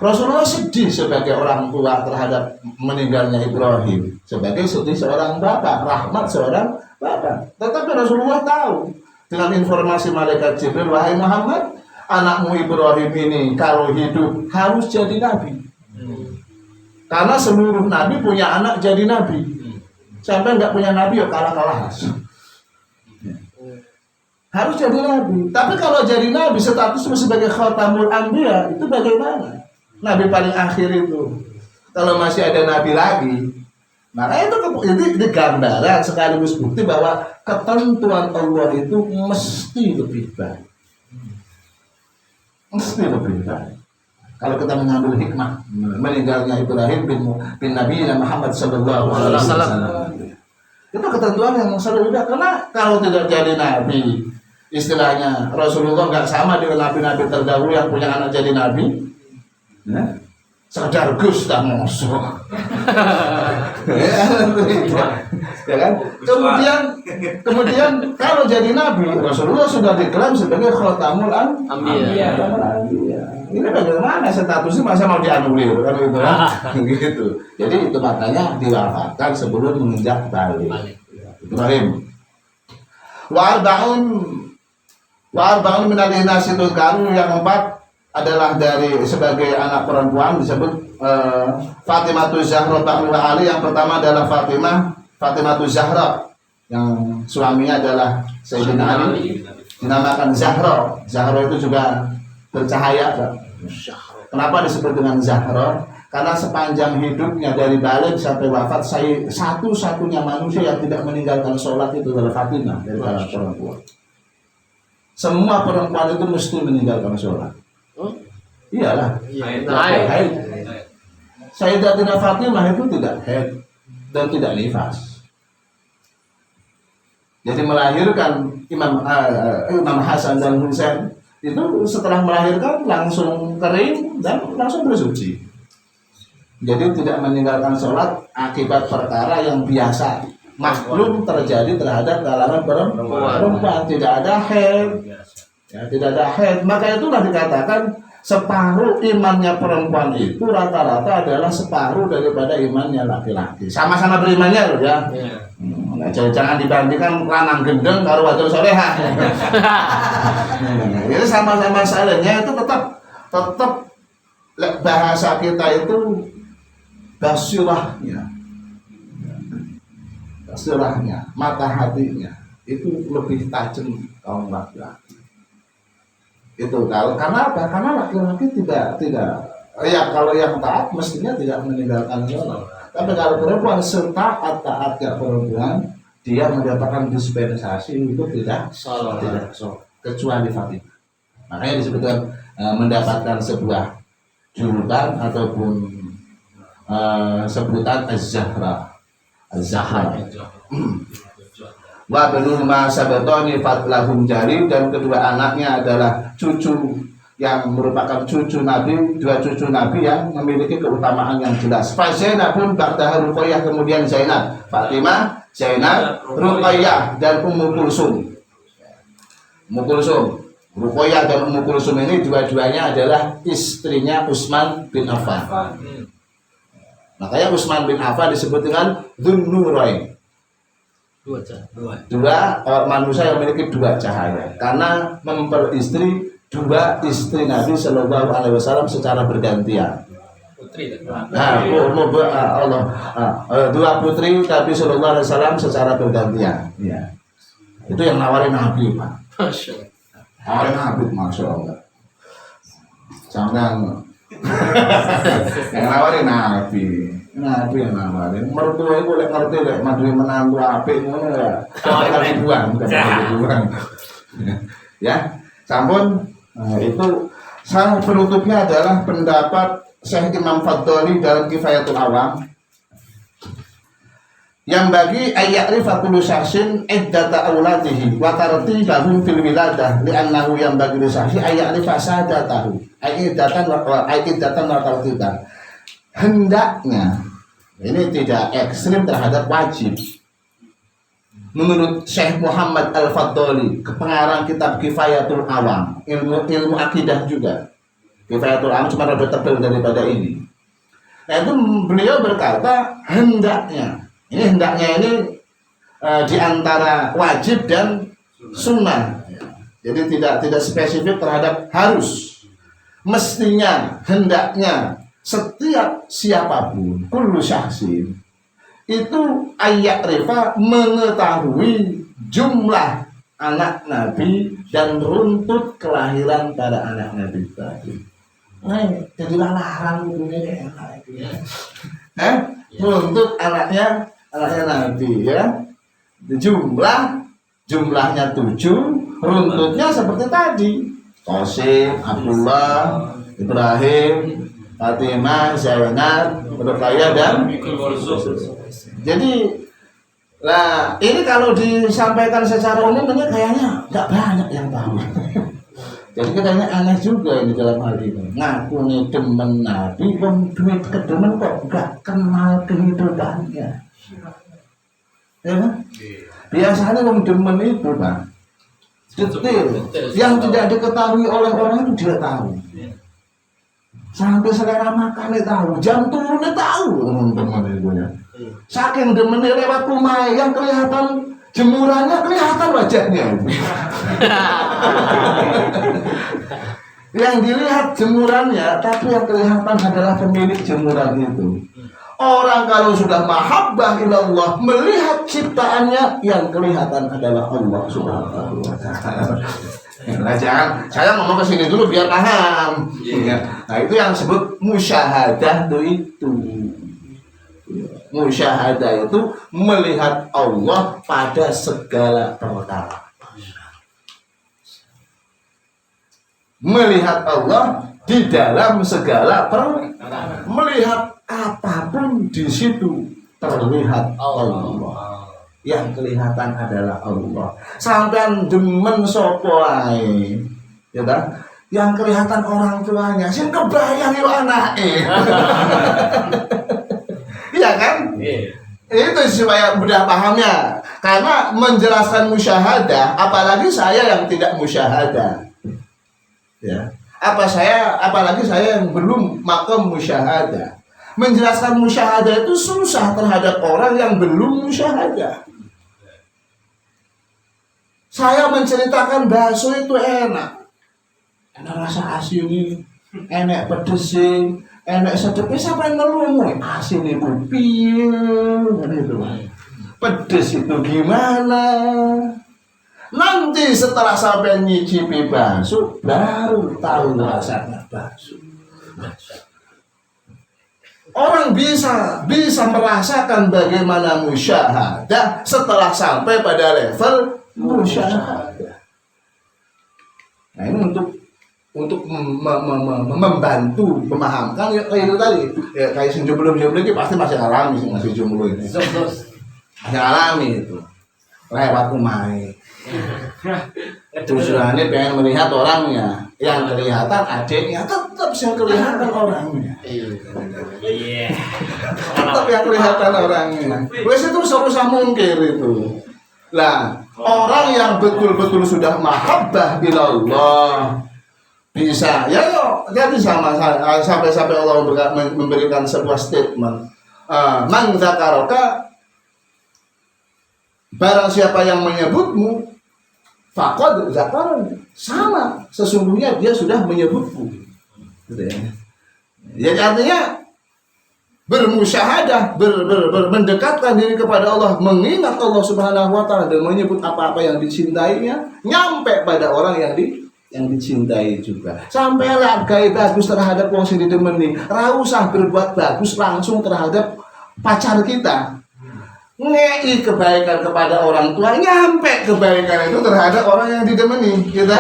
Rasulullah sedih sebagai orang tua terhadap meninggalnya Ibrahim, sebagai sedih seorang bapak, rahmat seorang bapak. Tetapi Rasulullah tahu dengan informasi malaikat Jibril, wahai Muhammad, anakmu Ibrahim ini kalau hidup harus jadi nabi. Karena seluruh nabi punya anak jadi nabi. Sampai nggak punya nabi ya kalah-kalah. Harus jadi nabi. Tapi kalau jadi nabi statusnya sebagai khatamul anbiya, itu bagaimana? Nabi paling akhir itu. Kalau masih ada nabi lagi, maka itu gambaran sekaligus bukti bahwa ketentuan Allah itu mesti lebih baik. Mesti lebih baik. Kalau kita mengambil hikmah meninggalnya Ibrahim bin Nabi Muhammad sallallahu alaihi wasallam, itu ketentuan yang selalu ada. Karena kalau tidak jadi nabi, istilahnya Rasulullah nggak sama dengan nabi-nabi terdahulu yang punya anak jadi nabi. Ya, sadar Gus tak mosok. Ya kan? Kemudian kalau jadi nabi, Rasulullah sudah diklaim sebagai khatamul anbiya. Ini bagaimana statusnya, masa mau dianulir kan gitu kan? Gitu. Jadi itu makanya diwafatkan sebelum menginjak balik. Ibrahim. Wa Wa arba'un minal inasi tudkaru, yang 4 adalah dari sebagai anak perempuan disebut Fatimah Zahra Ta'ala Ali. Yang pertama adalah Fatimah Zahra yang suaminya adalah Sayyidina Ali, dinamakan Zahra. Zahra itu juga bercahaya. Kenapa disebut dengan Zahra? Karena sepanjang hidupnya dari balik sampai wafat, satu-satunya manusia yang tidak meninggalkan sholat itu adalah Fatimah dari para perempuan. Semua perempuan itu mesti meninggalkan sholat. Iyalah. Haid. Sayyidatina Fatimah itu tidak haid dan tidak nifas. Jadi melahirkan Imam Hasan dan Husain itu setelah melahirkan langsung kering dan langsung bersuci. Jadi tidak meninggalkan sholat akibat perkara yang biasa maklum terjadi terhadap kalangan perempuan. Tidak ada haid, ya, tidak ada haid. Maka itulah dikatakan separuh imannya perempuan itu rata-rata adalah separuh daripada imannya laki-laki. Sama-sama berimannya loh ya. Nah, jangan dibandingkan lanang gendeng karo wadon soleha. Ini sama-sama salahnya itu tetap bahasa kita itu basirahnya, mata hatinya itu lebih tajam kaum laki-laki. Itu karena apa? Karena laki-laki tidak ya, kalau yang taat mestinya tidak meninggalkan sholat. Tapi kalau perempuan taatnya perempuan, dia mendapatkan dispensasi itu tidak sholat, kecuali Fatimah. Makanya disebutkan mendapatkan sebuah julukan ataupun sebutan Az-Zahra. Wa banu ma sabatoni fatlahum jari, dan kedua anaknya adalah cucu yang merupakan cucu Nabi, dua cucu Nabi yang memiliki keutamaan yang jelas. Fa Zainab pun ba'da Ruqayyah, kemudian Zainab, Fatimah, Zainab, Ruqayyah dan Ummu Kulsum. Ruqayyah dan Ummu Kulsum ini dua-duanya adalah istrinya Utsman bin Affan. Makanya Utsman bin Affan disebut dengan Dzun-Nurain. Dua manusia yang memiliki dua cahaya, karena memperistri dua istri Nabi Shallallahu Alaihi Wasallam secara bergantian. Dua putri tapi Shallallahu Alaihi Wasallam secara bergantian. Ya. Itu yang nawarin Nabi, Pak. Nawarin Nabi, masya Allah. Jangan yang nawarin Nabi. Nabi yang nawarin. Mertua itu lek ngerti lek madu menantu apik ngono ya. Bukan dibuang. Ya, sampun. Nah, itu sang penutupnya adalah pendapat Syekh Imam Fadholi dalam Kifayatul Awam. Yang bagi ayat rifatul syahsin iddata auladihi wa tartibahum fil wiladah li'annahu yang bagi syahsi ayat rifasadatahu iddatan wa tartiban. Hendaknya ini tidak ekstrim terhadap wajib. Menurut Syekh Muhammad Al-Fadholi, pengarang kitab Kifayatul Awam, ilmu akidah juga. Kifayatul Awam cuma lebih tebal daripada ini. Nah, itu beliau berkata hendaknya ini di antara wajib dan sunnah. Jadi tidak spesifik terhadap harus. Mestinya, hendaknya setiap siapapun, kullu syahsin, itu ayat rifa mengetahui jumlah anak Nabi dan runtut kelahiran para anak Nabi tadi. Nah, jadilah larang ini. Runtut anaknya Nabi ya. Jumlahnya 7, runtutnya seperti tadi. Qasim, Abdullah, Ibrahim, Fatimah, Zainab, Ruqayyah dan jadi lah ini kalau disampaikan secara umum ini kayaknya nggak banyak yang tahu. Jadi katanya aneh juga ini dalam hal ini. Ngaku nih demen Nabi, duit kedemen kok nggak kenal kehidupannya. Ya kan? Biasanya orang demen itu Pak, detail yang tidak diketahui oleh orang itu dia tahu. Sampai selera makannya tahu, jam turunnya tahu teman-teman ibunya. Saking demennya lewat rumah yang kelihatan jemurannya kelihatan wajahnya. Yang dilihat jemurannya, tapi yang kelihatan adalah pemilik jemuran itu. Orang kalau sudah mahabbah ilallah, melihat ciptaannya, yang kelihatan adalah Allah Subhanahu wa Ta'ala. Nah, jangan, saya ngomong ke sini dulu biar paham. Nah, itu yang disebut musyahadah itu. Musyahadah itu melihat Allah pada segala perkara. Melihat Allah di dalam segala perkara. Melihat apapun di situ terlihat Allah. Yang kelihatan adalah Allah. Sampean demen sapa ae. Ya kan? Yang kelihatan orang tuanya, sing kebayang yo anake. Iya kan? Itu supaya mudah pahamnya. Karena menjelaskan musyahadah, apalagi saya yang tidak musyahadah. Ya. Apalagi saya yang belum makom musyahadah. Menjelaskan musyahadah itu susah terhadap orang yang belum musyahadah. Saya menceritakan bakso itu enak rasa asin ini, enak pedes, enak sedepnya sampai ngeluh, asin itu gitu. Pedes itu gimana? Nanti setelah sampai nyicipi bakso, baru tahu rasanya bakso. Orang bisa merasakan bagaimana musyahadah setelah sampai pada level musyahadah. Nah, ini untuk membantu memahamkan ya, kayak itu tadi ya, kayak sing jomblo ini pasti masih alami sih, masih jomblo ini masih alami itu lewat umai. Tujuannya pengen melihat orangnya, yang kelihatan adiknya tetap yang kelihatan orangnya. Tetap yang kelihatan orangnya. Wes itu susah mungkir itu. Lah, orang yang betul-betul sudah mahabbah bilallah bisa, ya yo, jadi sampai Allah memberikan sebuah statement. Man zakaraka, barang siapa yang menyebutmu, faqad zakarani, sama, sesungguhnya dia sudah menyebutku. Gitu ya. Jadi artinya bermusyahadah, mendekatkan diri kepada Allah, mengingat Allah Subhanahu wa Ta'ala dan menyebut apa-apa yang dicintainya, nyampe pada orang yang dicintai juga. Sampailah gaya bagus terhadap wong sing didemeni, ra usah berbuat bagus langsung terhadap pacar kita. Ngei kebaikan kepada orang tua, nyampe kebaikan itu terhadap orang yang didemeni, gitu.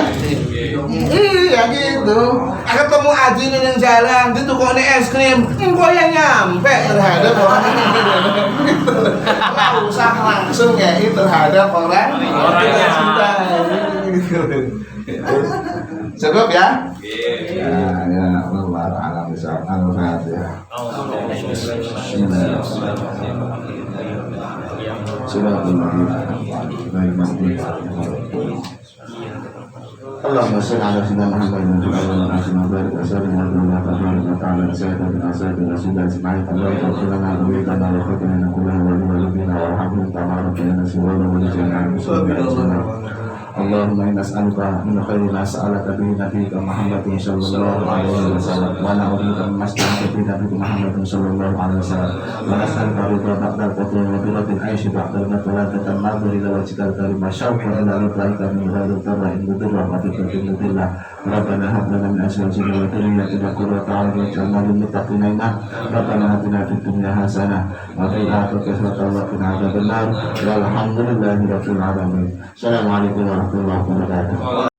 Iya gitu. Ketemu Adine yang jalan, di tukone es krim, engko yang nyampe terhadap orang yang didemeni. Nggak usah langsung ngei terhadap orang yang dicintai. Cukup ya? Ya, Allah alam bisa al-Fatihah. Allahumma shalli ala sayyidina Muhammadin wa ala alihi wa barik wa sallim ala Muhammadin wa ala sayyidina Rasulullah Ismail Allahumma ighfir lana wa lana wa khatina kullaha wa lana wa rahmna tabaraka ya nasibana wa jami'a Allahumma inna nas'aluka min khairi ma sa'alaka bihi nabiyyuka Muhammadin sallallahu alaihi wasallam wa na'udzubika min mas'alaka bihi nabiyyuka Muhammadin sallallahu alaihi wasallam wa nas'aluka ridha ba'da al-qadri wa ridha al-'aishi ba'da al-maut wa la tatamadu ila wajhika al-karim wa syauqa ila ridhaika min ghairi dharra in dhurra wa tadillah Rabbana hab lana min azwajina wa dhurriyyatina qurrata a'yun waj'alna lil muttaqina imama Rabbana atina fid dunya hasanah wa fil akhirati hasanah wa qina adzabannar walhamdulillahi rabbil alamin. Assalamualaikum warahmatullahi wabarakatuh.